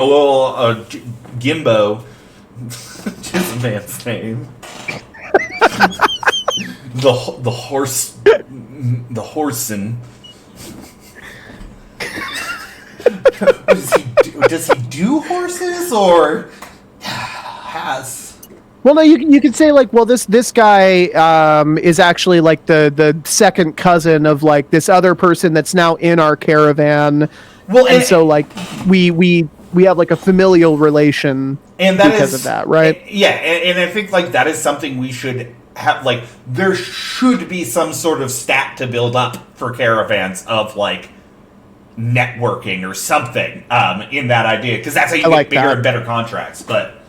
Gimbo, just a man's name. the horseman. Does he do horses or has? Well, no, you could say, like, well, this guy is actually like the second cousin of, like, this other person that's now in our caravan. Well, and so, like, we have, like, a familial relation and that because of that, right? And I think, like, that is something we should have. Like, there should be some sort of stat to build up for caravans of, like, networking or something in that idea, because that's how you get bigger and better contracts. But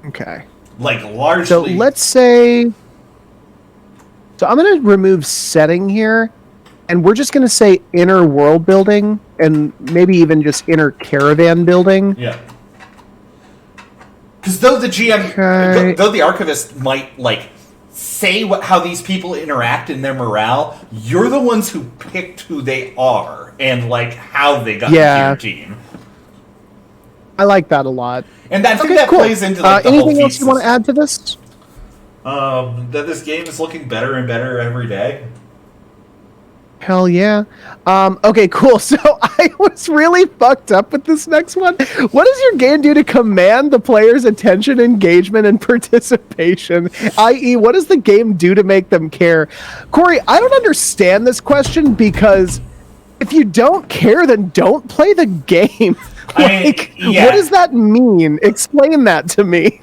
okay, like, largely. So let's say. So I'm going to remove setting here, and we're just going to say inner world building, and maybe even just inner caravan building. Yeah. Because though the GM, though the archivist might, like, say how these people interact in their morale, you're the ones who picked who they are and, like, how they got into your team. I like that a lot. And I think that plays into, like, the whole anything else you want to add to this? That this game is looking better and better every day. Hell yeah. Okay, cool. So I was really fucked up with this next one. What does your game do to command the player's attention, engagement, and participation? I.e., what does the game do to make them care? Corey, I don't understand this question, because if you don't care, then don't play the game. Like, what does that mean? Explain that to me.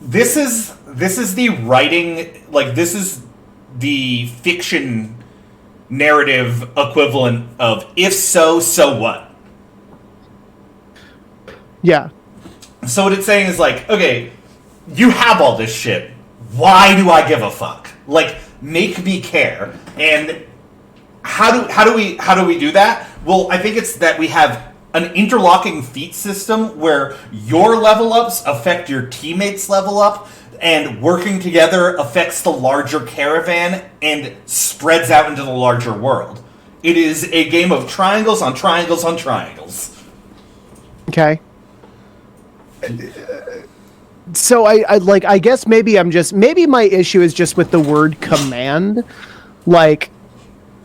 This is the writing, like, this is the fiction narrative equivalent of if so what. Yeah. So what it's saying is, like, okay, you have all this shit. Why do I give a fuck? Like, make me care. And how do we do that? Well, I think it's that we have an interlocking feat system where your level ups affect your teammates' level up, and working together affects the larger caravan and spreads out into the larger world. It is a game of triangles on triangles on triangles. Okay. So I guess maybe maybe my issue is just with the word command. Like,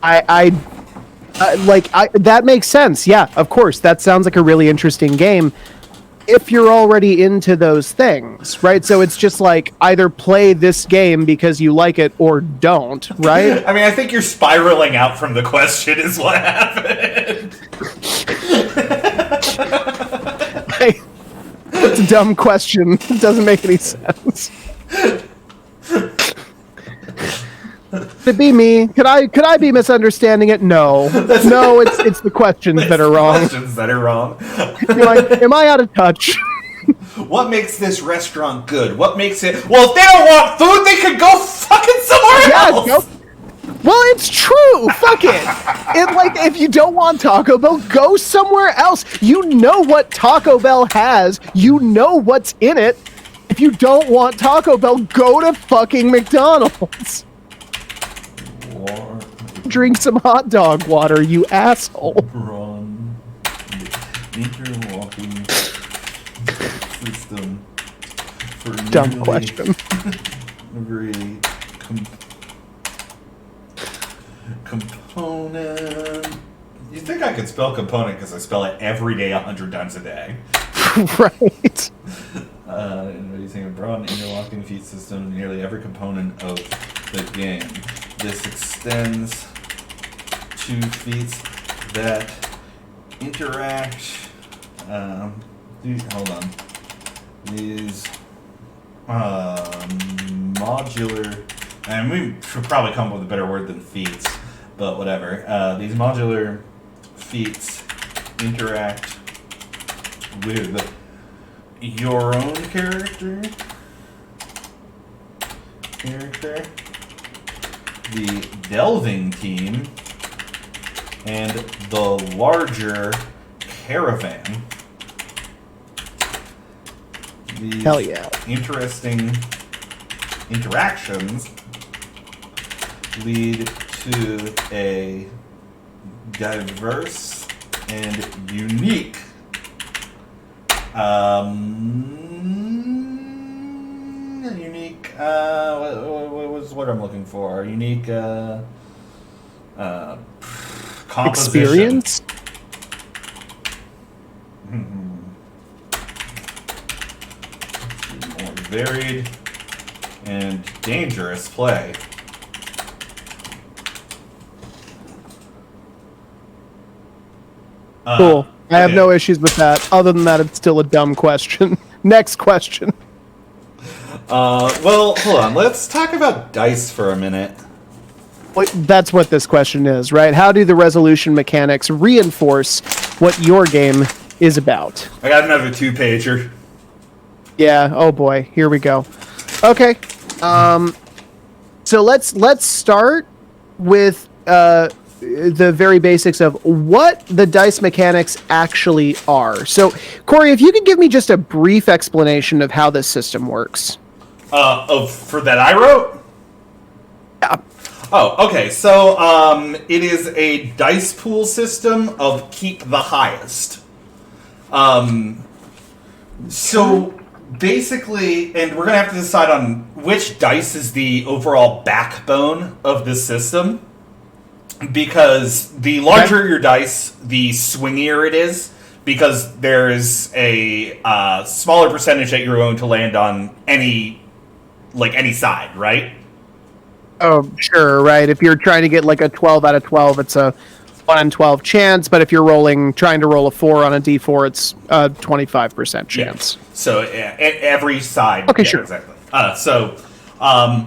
that makes sense. Yeah, of course. That sounds like a really interesting game if you're already into those things, right? So it's just like, either play this game because you like it or don't, right? I mean, I think you're spiraling out from the question is what happened. It's a dumb question. It doesn't make any sense. Could it be me? Could I be misunderstanding it? No. No, it's the questions that are wrong. Questions that are wrong. You're like, am I out of touch? What makes this restaurant good? What makes it... Well, if they don't want food, they could go fucking somewhere else! Go. Well, it's true. Fuck it. If you don't want Taco Bell, go somewhere else. You know what Taco Bell has. You know what's in it. If you don't want Taco Bell, go to fucking McDonald's. Drink some hot dog water, you asshole. Run. Meter walking system. For Dumb question. Every component. You think I could spell component because I spell it every day 100 times a day. Right. Using a broad interlocking feed system, nearly every component of the game. This extends to feats that interact. Hold on. These modular, and we should probably come up with a better word than feats, but whatever. These modular feats interact with your own character, the delving team, and the larger caravan. These Hell yeah. interesting interactions lead to a diverse and unique what I'm looking for? Unique composition. Experience? More varied and dangerous play. Cool. I have okay. no issues with that. Other than that, it's still a dumb question. Next question. Well, hold on. Let's talk about dice for a minute. That's what this question is, right? How do the resolution mechanics reinforce what your game is about? I got another 2-pager. Yeah. Oh boy. Here we go. Okay. So let's start with the very basics of what the dice mechanics actually are. So, Corey, if you could give me just a brief explanation of how this system works. For that I wrote? Yeah. Oh, okay. So, it is a dice pool system of keep the highest. So basically, and we're gonna have to decide on which dice is the overall backbone of this system, because the larger your dice, the swingier it is, because there is a smaller percentage that you're going to land on any side, right? Oh, sure, right. If you're trying to get like a 12 out of 12, it's a 1 in 12 chance, but if you're trying to roll a 4 on a d4, it's a 25% chance. Yeah. So every side. Okay, yeah, sure. Exactly.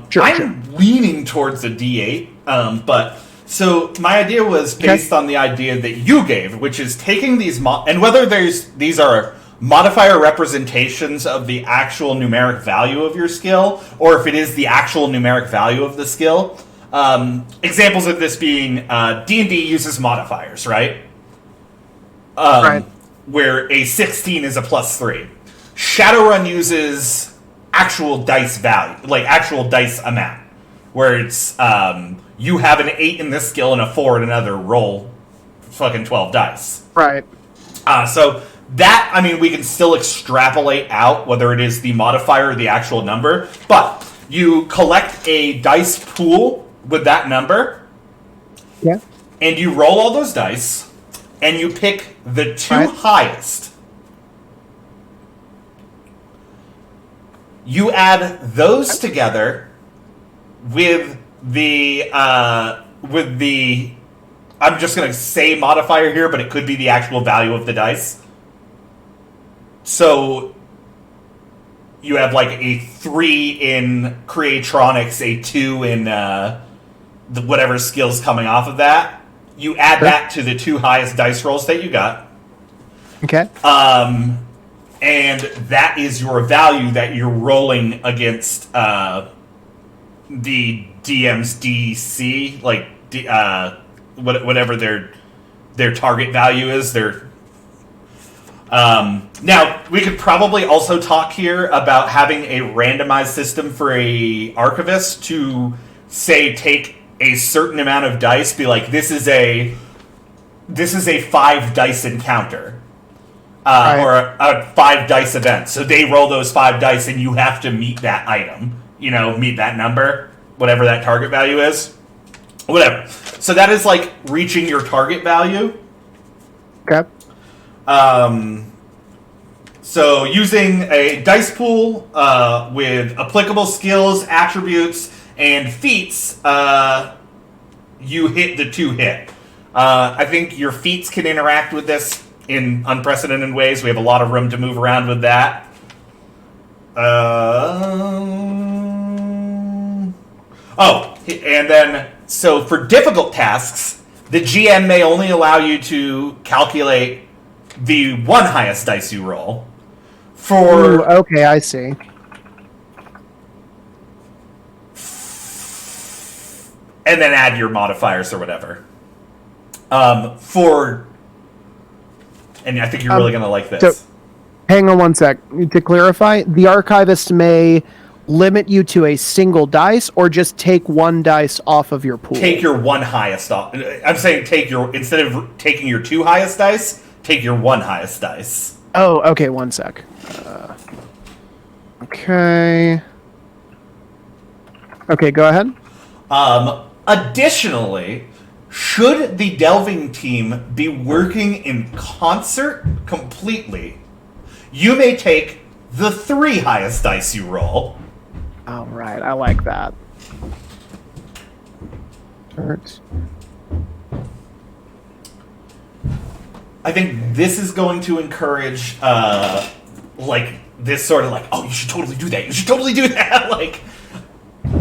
Sure. I'm leaning towards a d8, but so my idea was based on the idea that you gave, which is taking these and whether these are modifier representations of the actual numeric value of your skill, or if it is the actual numeric value of the skill. Examples of this being D&D uses modifiers, right? Right. Where a 16 is a +3. Shadowrun uses actual dice value, like actual dice amount, where it's you have an 8 in this skill and a 4 in another, roll fucking 12 dice. Right. So that, I mean, we can still extrapolate out whether it is the modifier or the actual number, but you collect a dice pool with that number, Yeah. and you roll all those dice, and you pick the two highest. You add those together with the I'm just gonna say modifier here, but it could be the actual value of the dice. So you have like a 3 in Creatronics, a 2 in the whatever skills coming off of that. You add that to the 2 highest dice rolls that you got. Okay. and that is your value that you're rolling against the DM's DC, like whatever their target value is. Now, we could probably also talk here about having a randomized system for a archivist to, say, take a certain amount of dice, be like, this is a 5 dice encounter. Right. Or a 5 dice event. So they roll those 5 dice and you have to meet that item. Meet that number, whatever that target value is. Whatever. So that is like reaching your target value. Okay. So using a dice pool with applicable skills, attributes, and feats, you hit the 2 hit. I think your feats can interact with this in unprecedented ways. We have a lot of room to move around with that. And then, so for difficult tasks, the GM may only allow you to calculate the 1 highest dice you roll. Ooh, okay, I see. And then add your modifiers or whatever. And I think you're really going to like this. So, hang on one sec. To clarify, the archivist may limit you to a single dice or just take 1 dice off of your pool? Take your 1 highest off. I'm saying instead of taking your 2 highest dice, take your 1 highest dice. Oh, okay, one sec. Okay. Okay, go ahead. Additionally, should the delving team be working in concert completely, you may take the 3 highest dice you roll. All right, I like that. Hurts. I think this is going to encourage, like, this sort of like, oh, you should totally do that. You should totally do that. Like,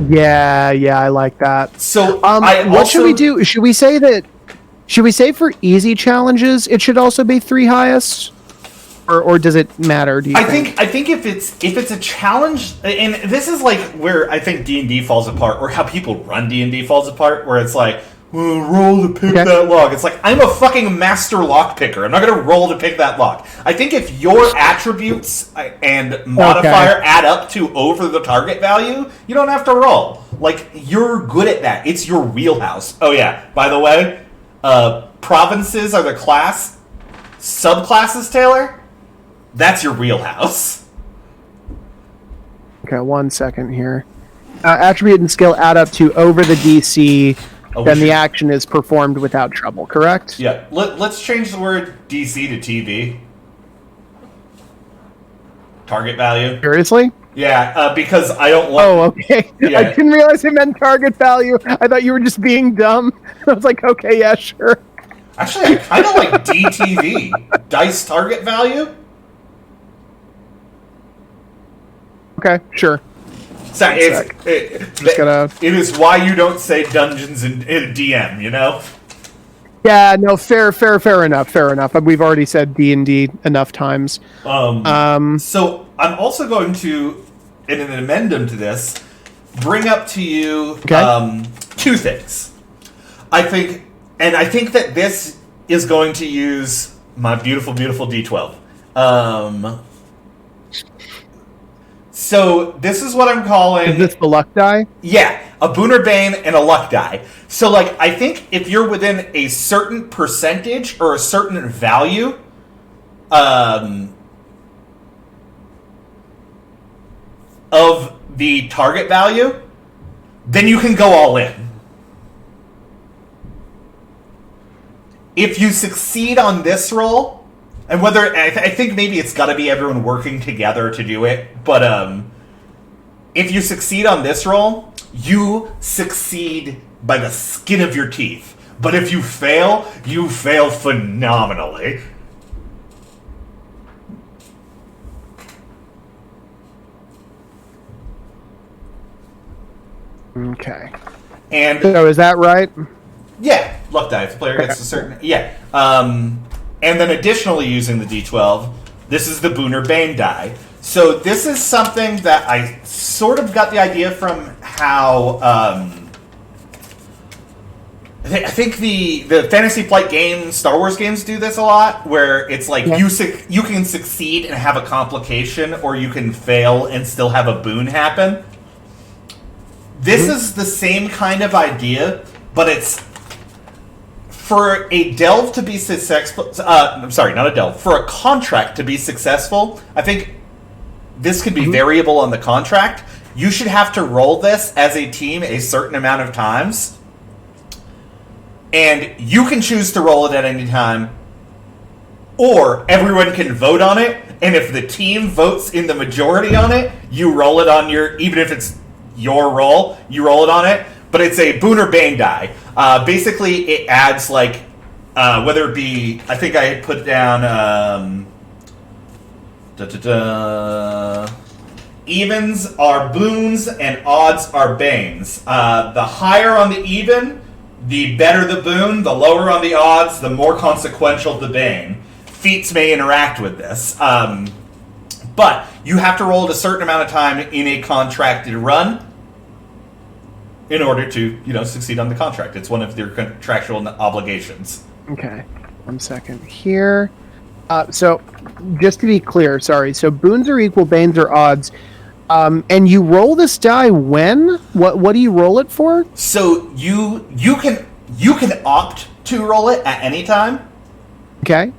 yeah, I like that. so what should we do? Should we say for easy challenges it should also be 3 highest, or does it matter? Do you think? I think if it's a challenge, and this is like where I think D&D falls apart, or how people run D&D falls apart, where it's like, well, roll to pick that lock. It's like, I'm a fucking master lock picker. I'm not going to roll to pick that lock. I think if your attributes and modifier add up to over the target value, you don't have to roll. Like, you're good at that. It's your wheelhouse. Oh yeah, by the way, provinces are the class. Subclasses, Taylor? That's your wheelhouse. Okay, 1 second here. Attribute and skill add up to over the DC. Then the action is performed without trouble, correct? Yeah. Let's change the word DC to TV. Target value. Seriously? Yeah, because I don't want... Oh, okay. Yeah. I didn't realize it meant target value. I thought you were just being dumb. I was like, okay, yeah, sure. Actually, I kind of like DTV. Dice target value? Okay, sure. So it is why you don't say dungeons in DM, you know? Yeah, no, fair enough. We've already said D&D enough times. So I'm also going to, in an addendum to this, bring up to you 2 things. I think that this is going to use my beautiful, beautiful D12. So this is what I'm calling... Is this the luck die? Yeah, a Booner Bane and a luck die. So, like, I think if you're within a certain percentage or a certain value, of the target value, then you can go all in. If you succeed on this roll... And whether I think maybe it's got to be everyone working together to do it, but if you succeed on this roll, you succeed by the skin of your teeth. But if you fail phenomenally. Okay. And so is that right? Yeah, luck die. If the player gets a certain and then additionally using the D12, This is the Boon or Bane die. So this is something that I sort of got the idea from how I think the Fantasy Flight games, Star Wars games do this a lot, where it's like you can succeed and have a complication, or you can fail and still have a boon happen. This is the same kind of idea, but it's for a delve to be successful. I'm sorry, not a delve. For a contract to be successful, I think this could be variable on the contract. You should have to roll this as a team a certain amount of times. And you can choose to roll it at any time, or everyone can vote on it, and if the team votes in the majority on it, you roll it on your, even if it's your roll, you roll it on it, but it's a Boon or Bane die. Basically, it adds, like, whether it be, I think I put down, evens are boons and odds are banes. The higher on the even, the better the boon, the lower on the odds, the more consequential the bane. Feats may interact with this. But you have to roll it a certain amount of time in a contracted run in order to, succeed on the contract. It's one of their contractual obligations. Okay. 1 second here. So, just to be clear, sorry. So, boons are equal, banes are odds. And you roll this die when? What do you roll it for? So you can opt to roll it at any time. Okay.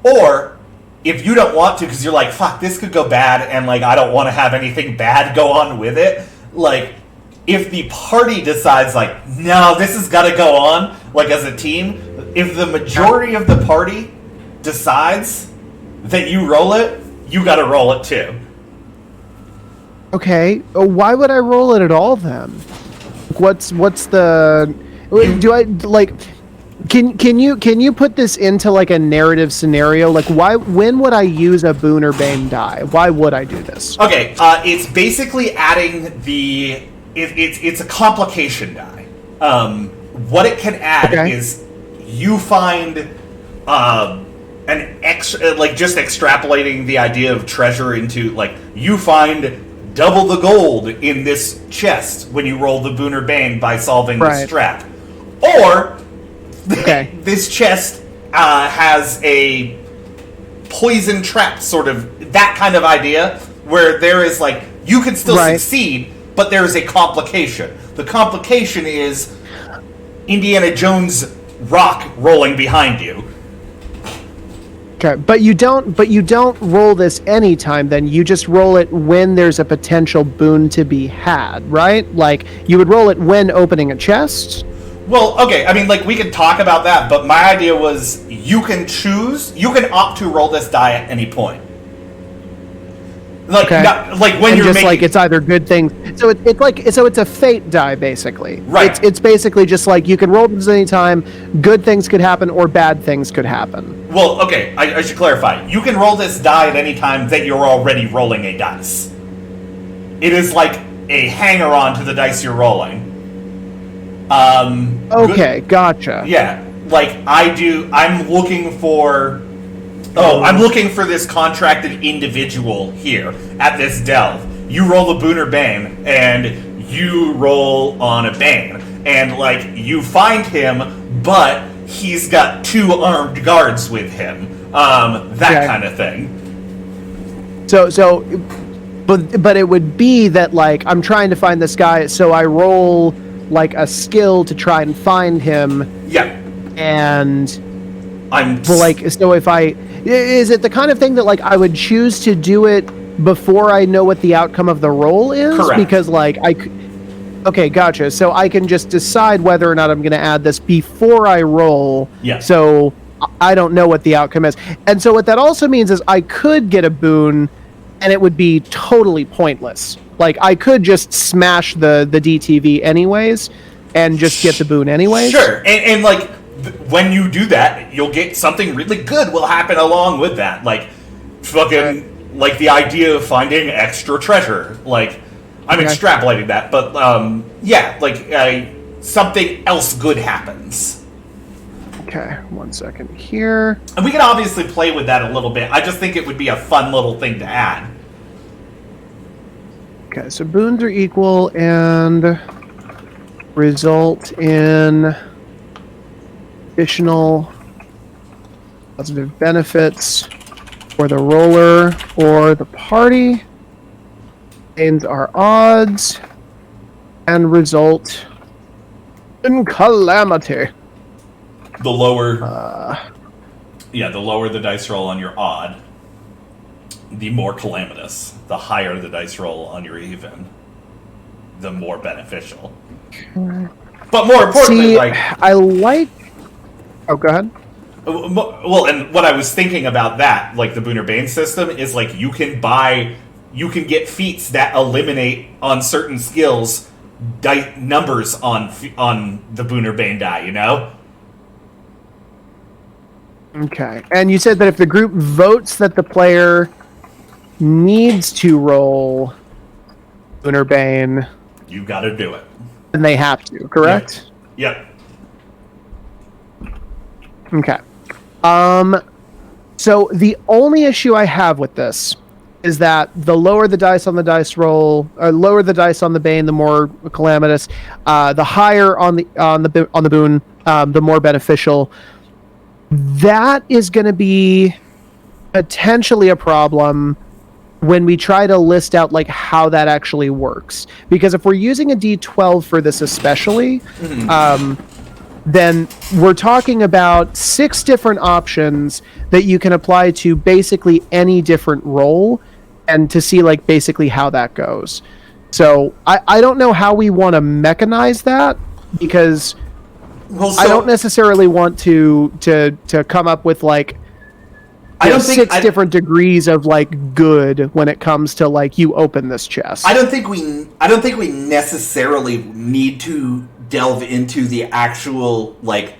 Or if you don't want to, because you're like, fuck, this could go bad, and like I don't want to have anything bad go on with it. Like, if the party decides like, no, this has got to go on, like as a team, if the majority of the party decides that you roll it, you got to roll it too. Okay, why would I roll it at all then? What's the? Do I like? Can you put this into like a narrative scenario? Like, when would I use a Boon or Bane die? Why would I do this? Okay, it's basically adding it's a complication die. What it can add is you find an extra, like just extrapolating the idea of treasure into like you find double the gold in this chest when you roll the Boon or Bane by solving this trap. Or, this chest has a poison trap, sort of, that kind of idea, where there is, like, you can still succeed, but there's a complication. The complication is Indiana Jones rock rolling behind you. Okay, but you don't roll this anytime then. You just roll it when there's a potential boon to be had, right? Like, you would roll it when opening a chest? Well, okay, I mean, like, we could talk about that, but my idea was you can opt to roll this die at any point. Like, like when you're making... like, it's either good things... So it's a fate die, basically. Right. It's basically just like, you can roll this anytime, good things could happen, or bad things could happen. Well, okay, I should clarify. You can roll this die at any time that you're already rolling a dice. It is like a hanger-on to the dice you're rolling. Okay, gotcha. Yeah, like, I'm looking for this contracted individual here at this delve. You roll the Boon or Bane, and you roll on a Bane. And, like, you find him, but he's got 2 armed guards with him. That kind of thing. But it would be that, like, I'm trying to find this guy, so I roll, like, a skill to try and find him. Yeah. And... so if I... Is it the kind of thing that, like, I would choose to do it before I know what the outcome of the roll is? Correct. Because, like, okay, gotcha. So I can just decide whether or not I'm going to add this before I roll. Yeah. So I don't know what the outcome is. And so what that also means is I could get a boon, and it would be totally pointless. Like, I could just smash the DTV anyways, and just get the boon anyways. Sure. And like... when you do that, you'll get something really good will happen along with that. Like, fucking, like the idea of finding extra treasure. Like, I'm extrapolating that, but, yeah, like, something else good happens. Okay, 1 second here. And we can obviously play with that a little bit. I just think it would be a fun little thing to add. Okay, so boons are equal and result in additional positive benefits for the roller or the party. Gains are odds and result in calamity. The lower, the lower the dice roll on your odd, the more calamitous. The higher the dice roll on your even, the more beneficial. But more importantly, I like. Oh, go ahead. Well, and what I was thinking about that, like the Booner Bane system, is like you can get feats that eliminate on certain skills numbers on the Booner Bane die. You know. Okay, and you said that if the group votes that the player needs to roll Booner Bane, you got to do it. Then they have to, correct? Yep. Okay. So the only issue I have with this is that the lower the dice on the dice roll, or lower the dice on the Bane, the more calamitous. The higher on the boon, the more beneficial. That is going to be potentially a problem when we try to list out like how that actually works. Because if we're using a D12 for this especially, then we're talking about 6 different options that you can apply to basically any different roll and to see like basically how that goes. So I don't know how we want to mechanize that, because I don't necessarily want to come up with like I don't think 6 different degrees of like good when it comes to like you open this chest. I don't think we necessarily need to delve into the actual like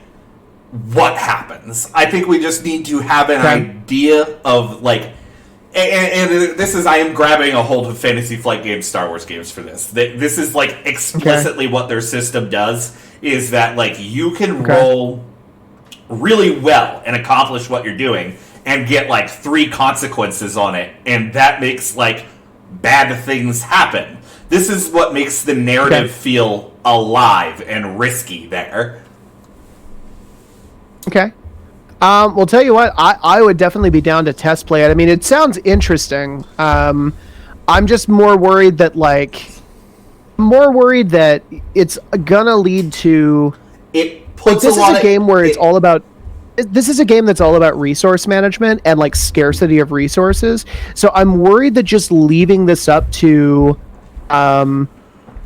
what happens. I think we just need to have an idea of like, and this is, I am grabbing a hold of Fantasy Flight Games, Star Wars games for this. This is like explicitly what their system does, is that like you can roll really well and accomplish what you're doing and get like 3 consequences on it, and that makes like bad things happen. This is what makes the narrative feel alive and risky there. Okay. Well, tell you what, I would definitely be down to test play it. I mean, it sounds interesting. I'm just more worried that it's gonna lead to. It puts this is a game where it's all about. This is a game that's all about resource management and like scarcity of resources. So I'm worried that just leaving this up to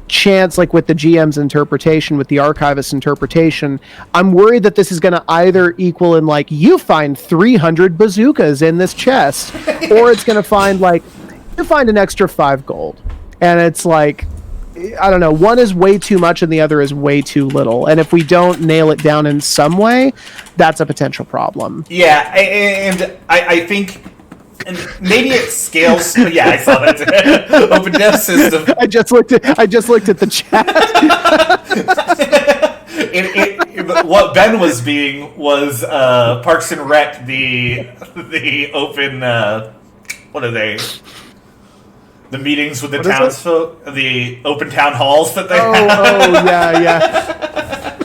chance, like with the GM's interpretation, with the archivist's interpretation, I'm worried that this is going to either equal in like you find 300 bazookas in this chest, or it's going to find like you find an extra 5 gold, and it's like, I don't know, one is way too much and the other is way too little, and if we don't nail it down in some way, that's a potential problem. Yeah, and I think. And maybe it scales. Yeah, I saw that. Open Dev System. I just looked at the chat. What Ben was being was Parks and Rec, the open. What are they? The meetings with the townsfolk, the open town halls that they have. Oh, yeah.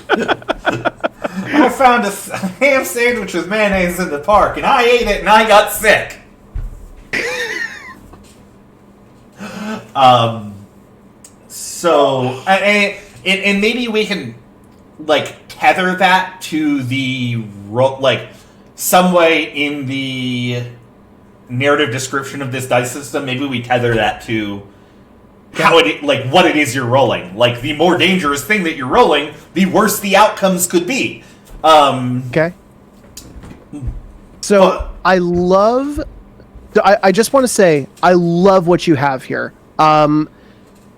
I found a ham sandwich with mayonnaise in the park, and I ate it, and I got sick. And maybe we can like tether that to the like some way in the narrative description of this dice system. Maybe we tether that to how it, like what it is you're rolling. Like the more dangerous thing that you're rolling, the worse the outcomes could be. Okay. So I just want to say I love what you have here.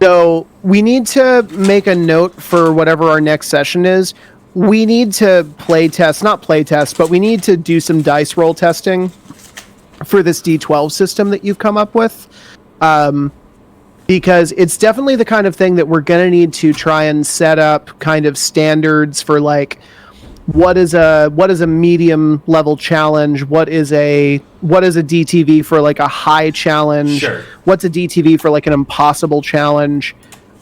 So we need to make a note for whatever our next session is. We need to not play test, but we need to do some dice roll testing for this D12 system that you've come up with. Because it's definitely the kind of thing that we're going to need to try and set up kind of standards for like what is a medium level challenge, what is a DTV for like a high challenge, Sure. what's a DTV for like an impossible challenge.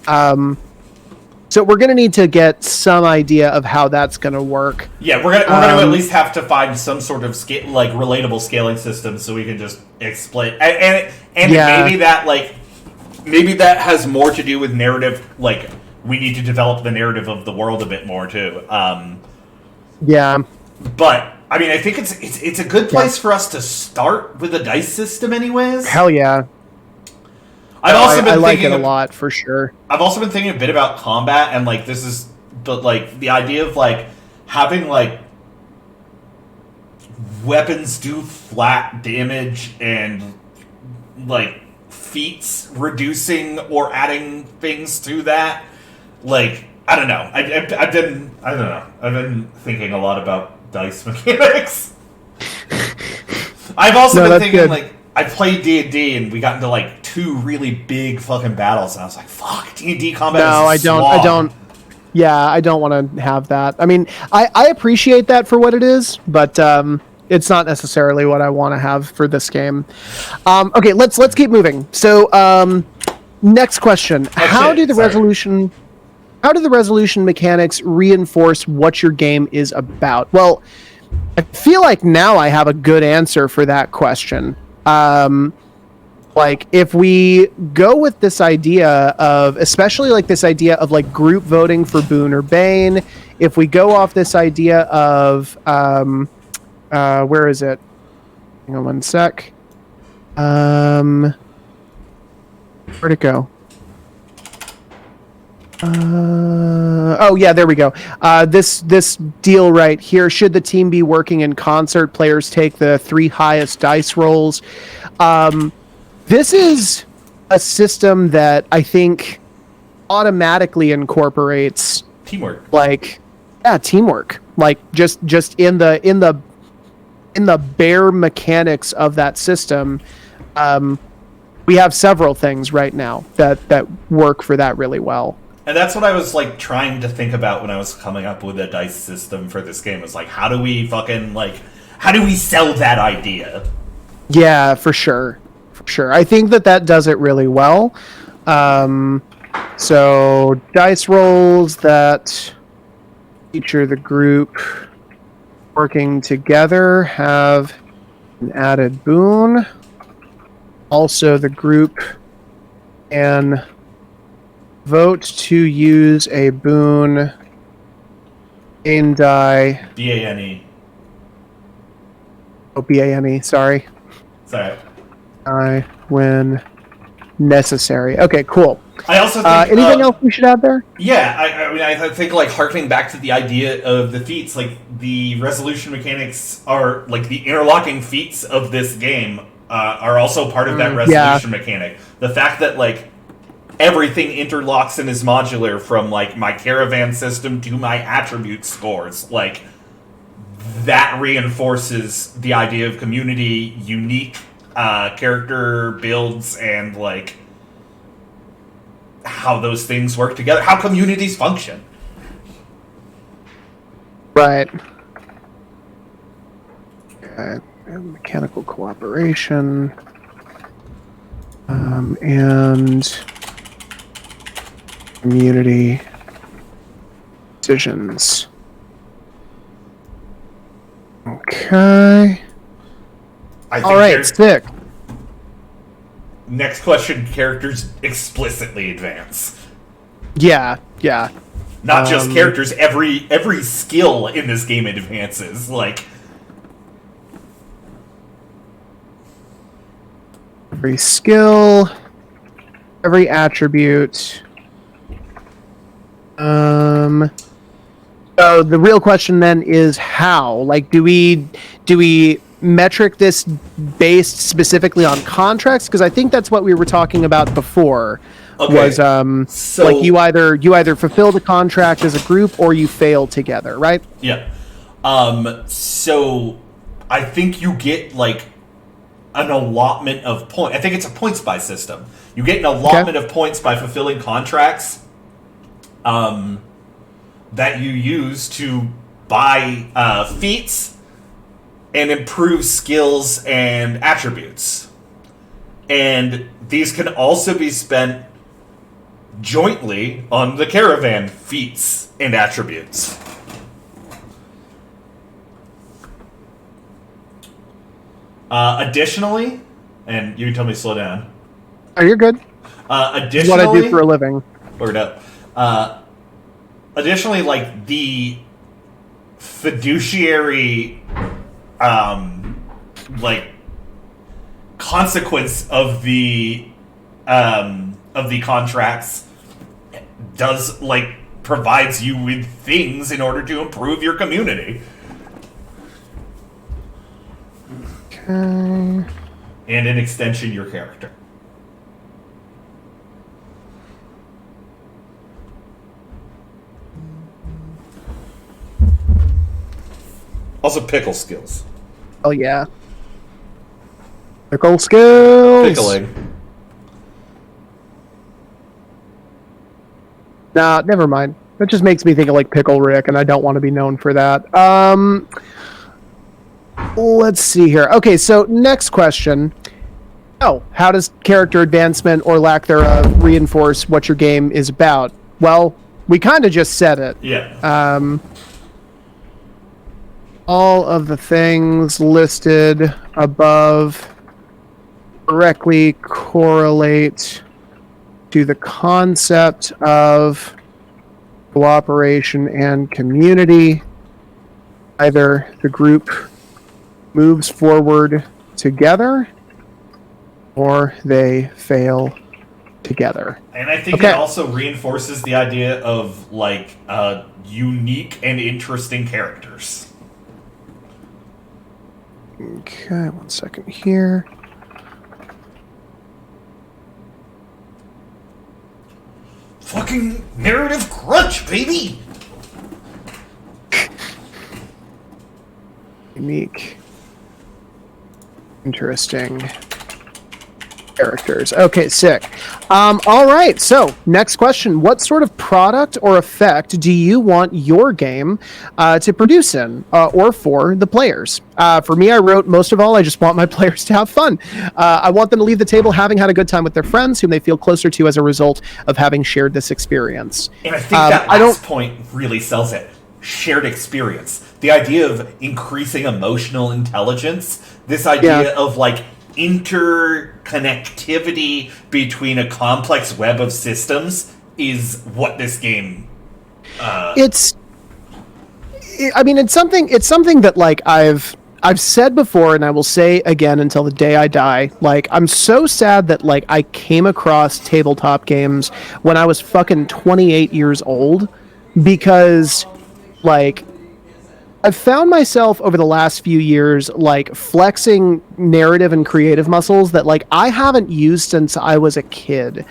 So we're going to need to get some idea of how that's going to work. Yeah, we're gonna at least have to find some sort of relatable scaling system so we can just explain. And Yeah. maybe that has more to do with narrative. Like, we need to develop the narrative of the world a bit more too. Yeah. But I mean, I think it's a good place for us to start with a dice system, anyways. Hell yeah. I've also been I like thinking it a lot for sure. I've also been thinking a bit about combat, and like this is the idea of like having like weapons do flat damage and like feats reducing or adding things to that. Like, I don't know. I've been thinking a lot about dice mechanics. I've also been thinking good. like I played D&D and we got into like 2 really big fucking battles, and I was like, "Fuck, D&D combat." No, I is a don't. slog. I don't. Yeah, I don't want to have that. I mean, I appreciate that for what it is, but it's not necessarily what I want to have for this game. Okay, let's keep moving. So, next question: How do the resolution mechanics reinforce what your game is about? Well, I feel like now I have a good answer for that question. Like, if we go with this idea of, especially like this idea of like group voting for Boon or Bane, if we go off this idea of, where is it? Hang on one sec. Where'd it go? Oh yeah, there we go. This deal right here. Should the team be working in concert, players take the 3 highest dice rolls. This is a system that I think automatically incorporates Teamwork. teamwork. Like just in the bare mechanics of that system. We have several things right now that work for that really well. And that's what I was like trying to think about when I was coming up with a dice system for this game. Was like, how do we sell that idea? Yeah, for sure. For sure. I think that does it really well. So dice rolls that feature the group working together have an added boon. Also, the group can vote to use a boon in die. BANE. Oh, BANE, sorry. Sorry. When necessary. Okay, cool. I also think, anything else we should add there? Yeah, I mean, I think like harkening back to the idea of the feats, like the resolution mechanics are like the interlocking feats of this game are also part of that resolution mechanic. The fact that like everything interlocks and is modular, from like my caravan system to my attribute scores, like that reinforces the idea of community, unique character builds, and like how those things work together, how communities function. Right. Okay. Mechanical cooperation. And community decisions. Okay. All right, sick. Next question: characters explicitly advance. Yeah. Not just characters. Every skill in this game advances. Like every skill, every attribute. So the real question then is how? Like, do we metric this based specifically on contracts? Because I think that's what we were talking about before. Okay. Was So- like you either fulfill the contract as a group or you fail together, right? yeah. So I think you get like an allotment of points. I think it's a points by system. You get an allotment of points by fulfilling contracts. That you use to buy feats and improve skills and attributes. And these can also be spent jointly on the caravan feats and attributes. Additionally, and you can tell me to slow down. Oh, you're good. Additionally, What I do for a living. Word up. Additionally, like the fiduciary, like consequence of the contracts does like provides you with things in order to improve your community. Okay. And an extension, your character. Also, pickle skills. Oh yeah. Pickle skills. Pickling. Nah, never mind. That just makes me think of like Pickle Rick, and I don't want to be known for that. Let's see here. Okay, so next question. Oh, how does character advancement or lack thereof reinforce what your game is about? Well, we kind of just said it. Yeah. All of the things listed above directly correlate to the concept of cooperation and community. Either the group moves forward together or they fail together. And I think it also reinforces the idea of like unique and interesting characters. Okay, 1 second here. Fucking narrative crunch, baby! Unique. Interesting characters. Okay, sick. All right, so next question. What sort of product or effect do you want your game to produce in or for the players? For me, I wrote, most of all, I just want my players to have fun. I want them to leave the table having had a good time with their friends, whom they feel closer to as a result of having shared this experience. And I think that last point really sells it. Shared experience. The idea of increasing emotional intelligence. This idea of like interconnectivity between a complex web of systems is what this game it's something that like I've said before, and I will say again until the day I die. Like, I'm so sad that like I came across tabletop games when I was fucking 28 years old, because like I've found myself over the last few years like flexing narrative and creative muscles that like I haven't used since I was a kid.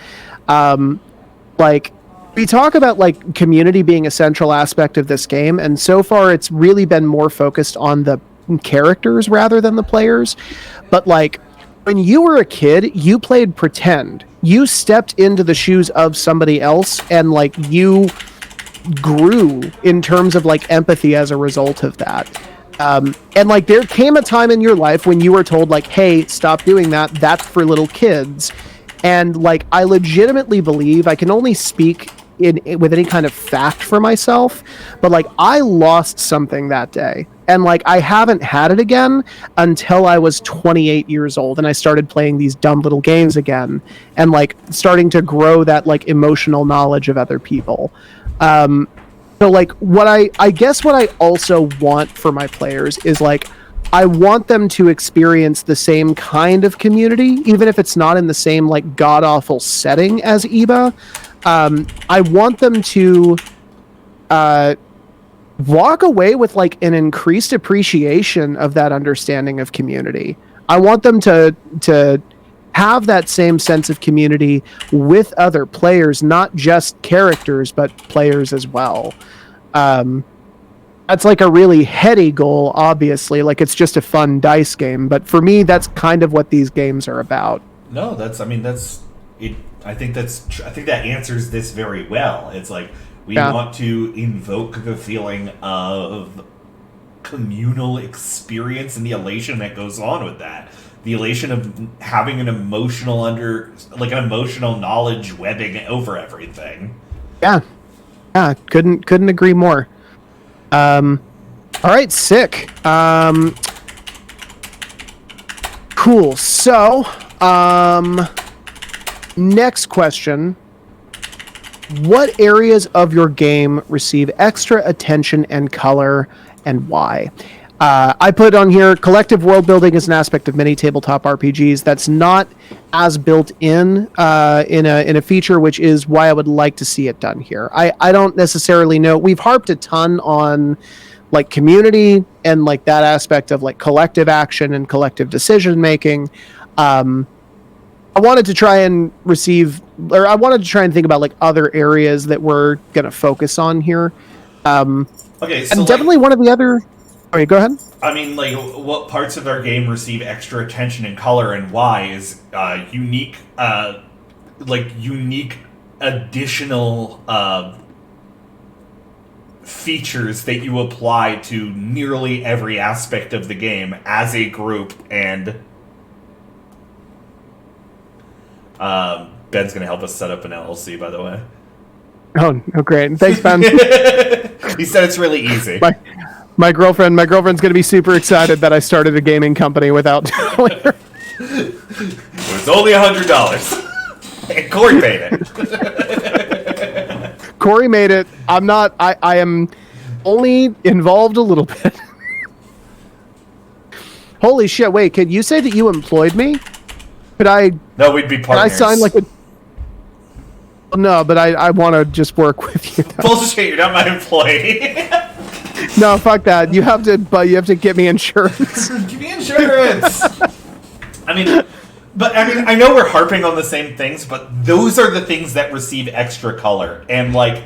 Like, we talk about like community being a central aspect of this game, and so far it's really been more focused on the characters rather than the players. But like, when you were a kid, you played pretend. You stepped into the shoes of somebody else, and like you grew in terms of like empathy as a result of that. And like there came a time in your life when you were told like, hey, stop doing that, that's for little kids. And like I legitimately believe, I can only speak with any kind of fact for myself, but like I lost something that day, and like I haven't had it again until I was 28 years old and I started playing these dumb little games again, and like starting to grow that like emotional knowledge of other people. So like what I guess what I also want for my players is like, I want them to experience the same kind of community, even if it's not in the same like god awful setting as EBA. I want them to walk away with like an increased appreciation of that understanding of community. I want them to have that same sense of community with other players, not just characters, but players as well. That's like a really heady goal, obviously. Like, it's just a fun dice game, but for me, that's kind of what these games are about. No, that's it. I think that answers this very well. It's like, We Yeah. want to invoke the feeling of communal experience and the elation that goes on with that. The elation of having an emotional an emotional knowledge webbing over everything. Yeah. Yeah, couldn't agree more. All right, sick. Cool. So, next question. What areas of your game receive extra attention and color, and why? I put on here, collective world building is an aspect of many tabletop RPGs that's not as built in a feature, which is why I would like to see it done here. I don't necessarily know. We've harped a ton on like community and like that aspect of like collective action and collective decision making. I wanted to try and think about like other areas that we're going to focus on here. Okay, so and definitely one of the other. Okay, go ahead. I mean, like, what parts of our game receive extra attention and color, and why is unique additional features that you apply to nearly every aspect of the game as a group, and Ben's gonna help us set up an LLC, by the way. Oh, great! Thanks, Ben. He said it's really easy. My girlfriend's going to be super excited that I started a gaming company without telling her. It was only $100, and Corey paid it. Corey made it. I'm not. I am only involved a little bit. Holy shit! Wait, could you say that you employed me? Could I? No, we'd be partners. Could I sign like a? No, but I want to just work with you. Bullshit! You're not my employee. No, fuck that. You have to get me insurance. Give me insurance. I mean, I know we're harping on the same things, but those are the things that receive extra color. And like,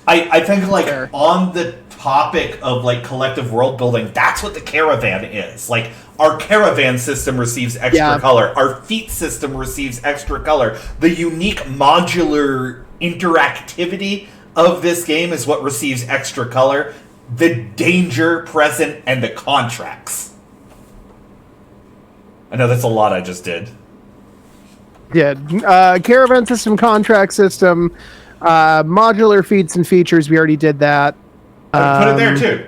I think like Fair. on the topic of like collective world building, that's what the caravan is. Like, our caravan system receives extra color. Our feat system receives extra color. The unique modular interactivity of this game is what receives extra color. The danger present and the contracts. I know that's a lot I just did. Yeah, caravan system, contract system, modular feats and features. We already did that. Put it there too.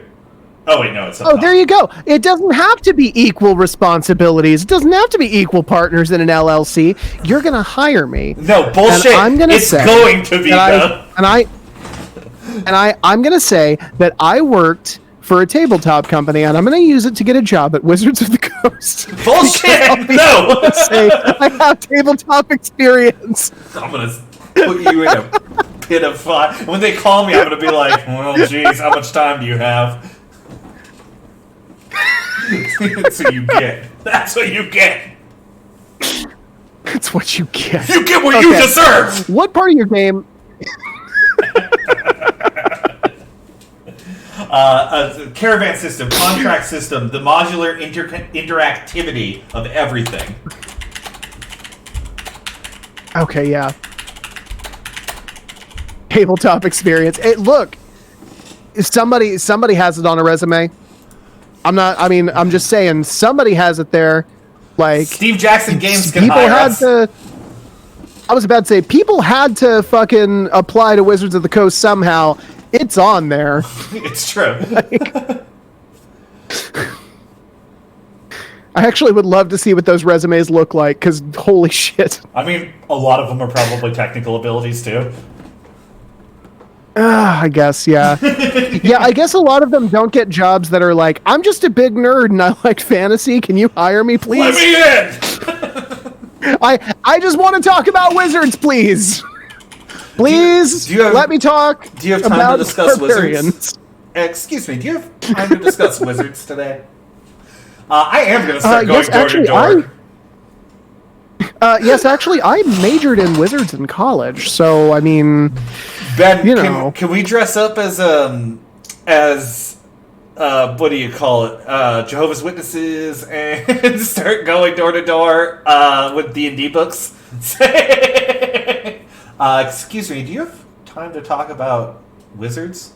Oh wait, no, it's not. Oh, there you go. It doesn't have to be equal responsibilities. It doesn't have to be equal partners in an LLC. You're gonna hire me. No bullshit. And I'm gonna it's say going to be though. I'm gonna say that I worked for a tabletop company, and I'm gonna use it to get a job at Wizards of the Coast. Bullshit! No. Say I have tabletop experience. I'm gonna put you in a pit of fire. When they call me, I'm gonna be like, "Well, geez, how much time do you have?" That's what you get. That's what you get. That's what you get. You get what you deserve. What part of your game? Caravan system, contract system, the modular interactivity of everything. Okay, yeah. Tabletop experience. Hey, look, if somebody has it on a resume. I'm just saying somebody has it there. Like Steve Jackson Games can people hire had us. to. I was about to say people had to fucking apply to Wizards of the Coast somehow. It's on there. It's true. I actually would love to see what those resumes look like, because holy shit. I mean, a lot of them are probably technical abilities too. I guess, yeah. Yeah, I guess a lot of them don't get jobs that are like, I'm just a big nerd and I like fantasy. Can you hire me, please? Let me in! I just want to talk about wizards, please. Please, let me talk. Do you have time about to discuss barbarians. wizards? Excuse me, do you have time to discuss wizards today? I am going to start going door to door. Yes, actually, I majored in wizards in college, so I mean, Ben, you know, can we dress up as what do you call it? Jehovah's Witnesses and start going door to door with D&D books? Excuse me, do you have time to talk about wizards?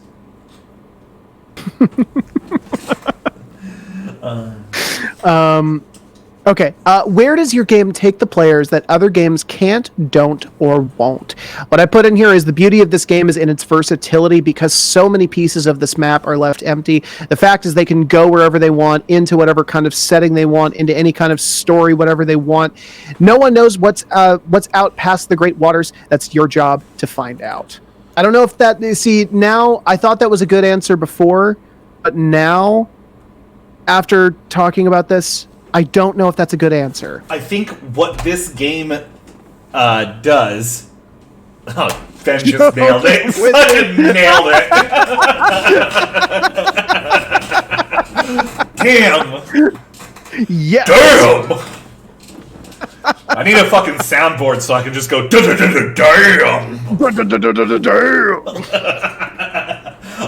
Okay. Where does your game take the players that other games can't, don't, or won't? What I put in here is the beauty of this game is in its versatility because so many pieces of this map are left empty. The fact is they can go wherever they want, into whatever kind of setting they want, into any kind of story, whatever they want. No one knows what's out past the Great Waters. That's your job to find out. I don't know if that... See, now, I thought that was a good answer before, but now, after talking about this... I don't know if that's a good answer. I think what this game does... Oh, Ben just nailed it. Fucking nailed it. Damn. Yes. Damn. I need a fucking soundboard so I can just go damn.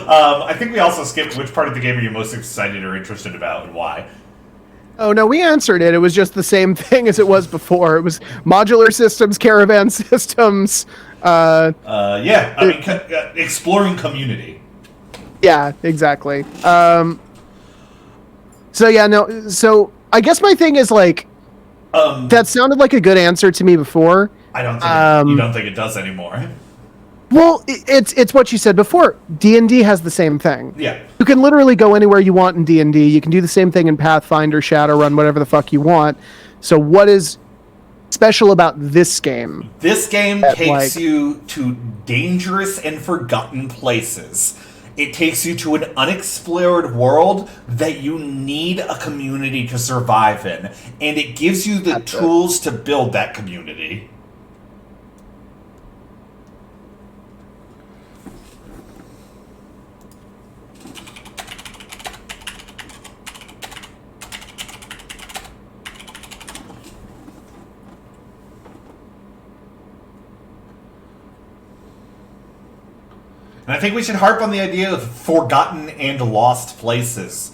I think we also skipped which part of the game are you most excited or interested about and why. Oh, no, we answered it. It was just the same thing as it was before. It was modular systems, caravan systems. Yeah, I mean, exploring community. Yeah, exactly. So I guess my thing is, like, that sounded like a good answer to me before. I don't think you don't think it does anymore. Well, it's what you said before. D&D has the same thing. Yeah. You can literally go anywhere you want in D&D. You can do the same thing in Pathfinder, Shadowrun, whatever the fuck you want. So what is special about this game? This game takes you to dangerous and forgotten places. It takes you to an unexplored world that you need a community to survive in. And it gives you the tools to build that community. And I think we should harp on the idea of forgotten and lost places.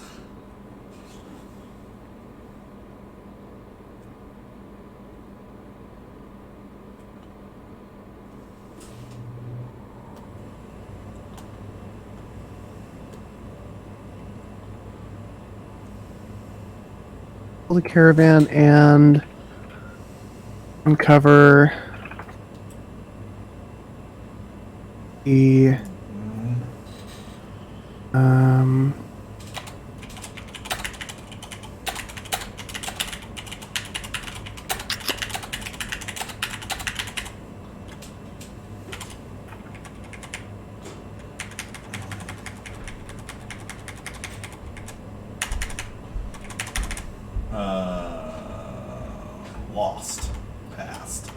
The caravan and uncover the Lost. Past.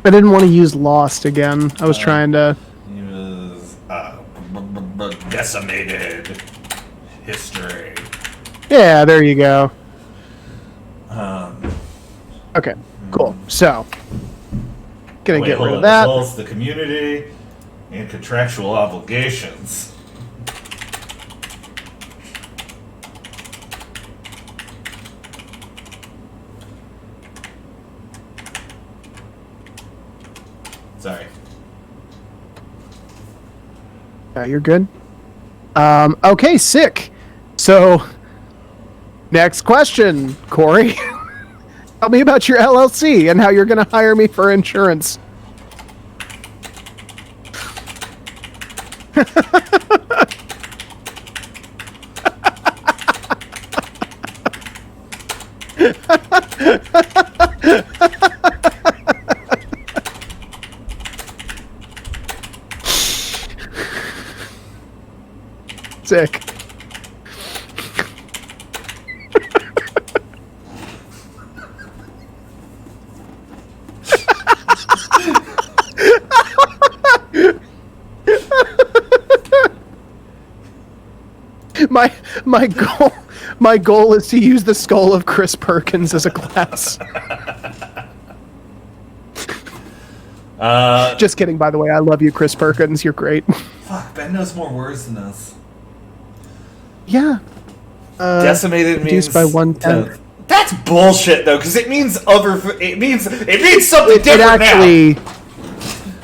I didn't want to use Lost again. I was trying to... He was decimated history. Yeah, there you go. Okay, cool. So, gonna get rid of that. As well as the community and contractual obligations. Sorry. Yeah, you're good. Okay, sick. So, next question, Corey. Tell me about your LLC and how you're going to hire me for insurance. Sick. My goal is to use the skull of Chris Perkins as a class. Just kidding, by the way. I love you, Chris Perkins. You're great. Fuck, Ben knows more words than us. Yeah. Decimated means reduced by 1/10. That's bullshit though, because it means something It different actually. now.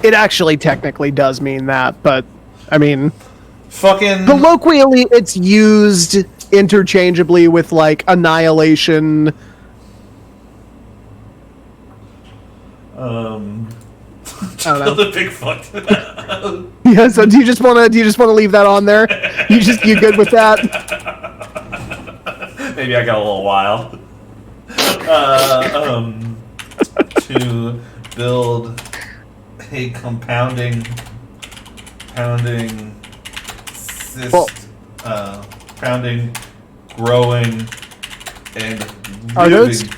It actually technically does mean that, but I mean, Fucking. colloquially, it's used interchangeably with like annihilation. I don't know. The big fuck. Yeah, so do you just want to leave that on there? You good with that? Maybe I got a little wild. To build a compounding pounding, growing, and Are those- living.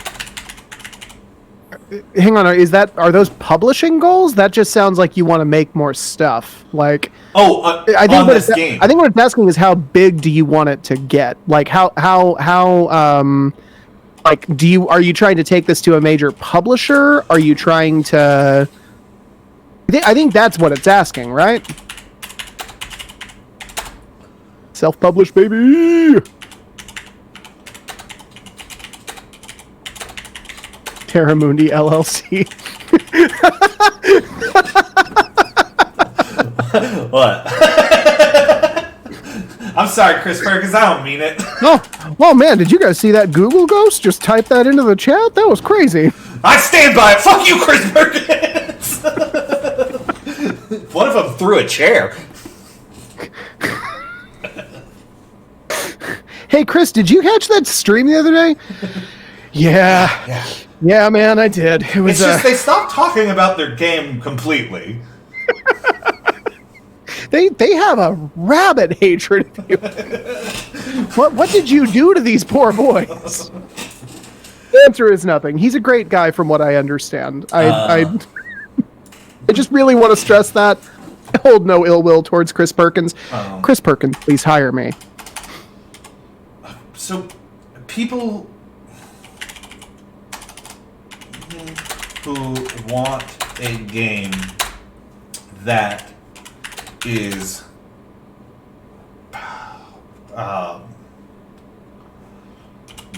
Hang on, are those publishing goals? That just sounds like you want to make more stuff. Like, I think on what this it's, game. I think what it's asking is how big do you want it to get? Like how like are you trying to take this to a major publisher? Are you trying to I think that's what it's asking, right? Self-published, baby. Terramundi LLC. What? I'm sorry, Chris Perkins. I don't mean it. Oh man, did you guys see that Google ghost? Just type that into the chat. That was crazy. I stand by it. Fuck you, Chris Perkins. One of them threw a chair. Hey Chris, did you catch that stream the other day? Yeah, man, I did. It was It's just they stopped talking about their game completely. they have a rabid hatred of you. What did you do to these poor boys? The answer is nothing. He's a great guy from what I understand. I just really want to stress that. I hold no ill will towards Chris Perkins. Chris Perkins, please hire me. So, people who want a game that is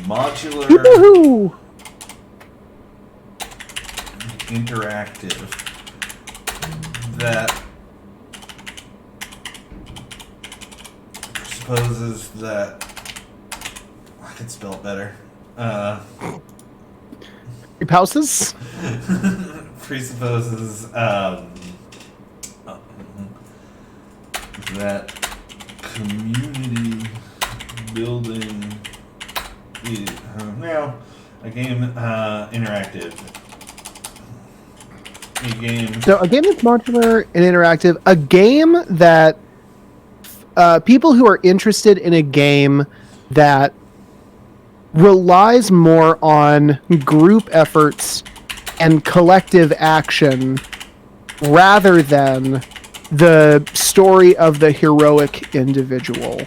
modular, Woohoo! interactive, that supposes that I can spell it better. Houses? Presupposes that community building is now a game interactive. A game. So a game that's modular and interactive, a game that people who are interested in a game that relies more on group efforts and collective action rather than the story of the heroic individual.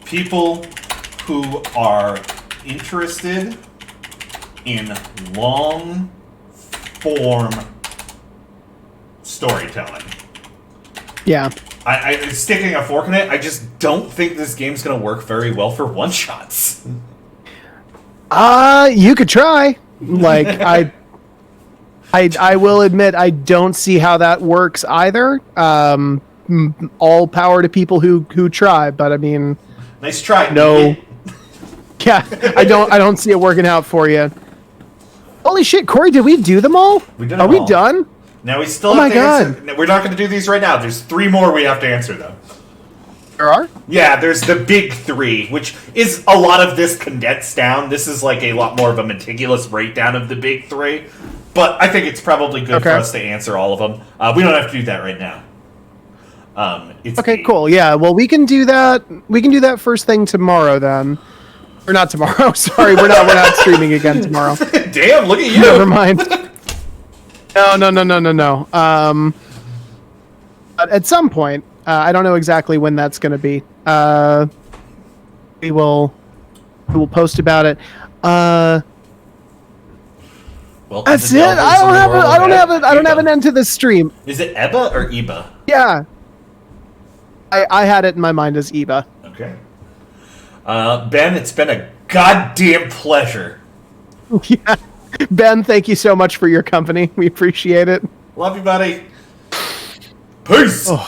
People who are interested in long form storytelling. Yeah. I sticking a fork in it, I just don't think this game's gonna work very well for one shots. You could try. Like I will admit I don't see how that works either. All power to people who try, but I mean, Nice try. no. Yeah, I don't see it working out for you. Holy shit, Corey, did we do them all? We did Are them we all. done? Now we still Oh have my to answer. We're not going to do these right now. There's 3 more we have to answer though. There are? Yeah, there's the big 3, which is a lot of this condensed down. This is like a lot more of a meticulous breakdown of the big 3, but I think it's probably good for Okay. us to answer all of them. We don't have to do that right now. It's Okay, 8. cool. Yeah, well, we can do that. We can do that first thing tomorrow then. Or not tomorrow. Sorry, we're not streaming again tomorrow. Damn, look at you. Never mind. No. But at some point, I don't know exactly when that's going to be. We will post about it. Well, That's it. I don't have an end to this stream. Is it Eba or Eba? Yeah. I had it in my mind as Eba. Okay. Ben, it's been a goddamn pleasure. Yeah. Ben, thank you so much for your company. We appreciate it. Love you, buddy. Peace. Oh.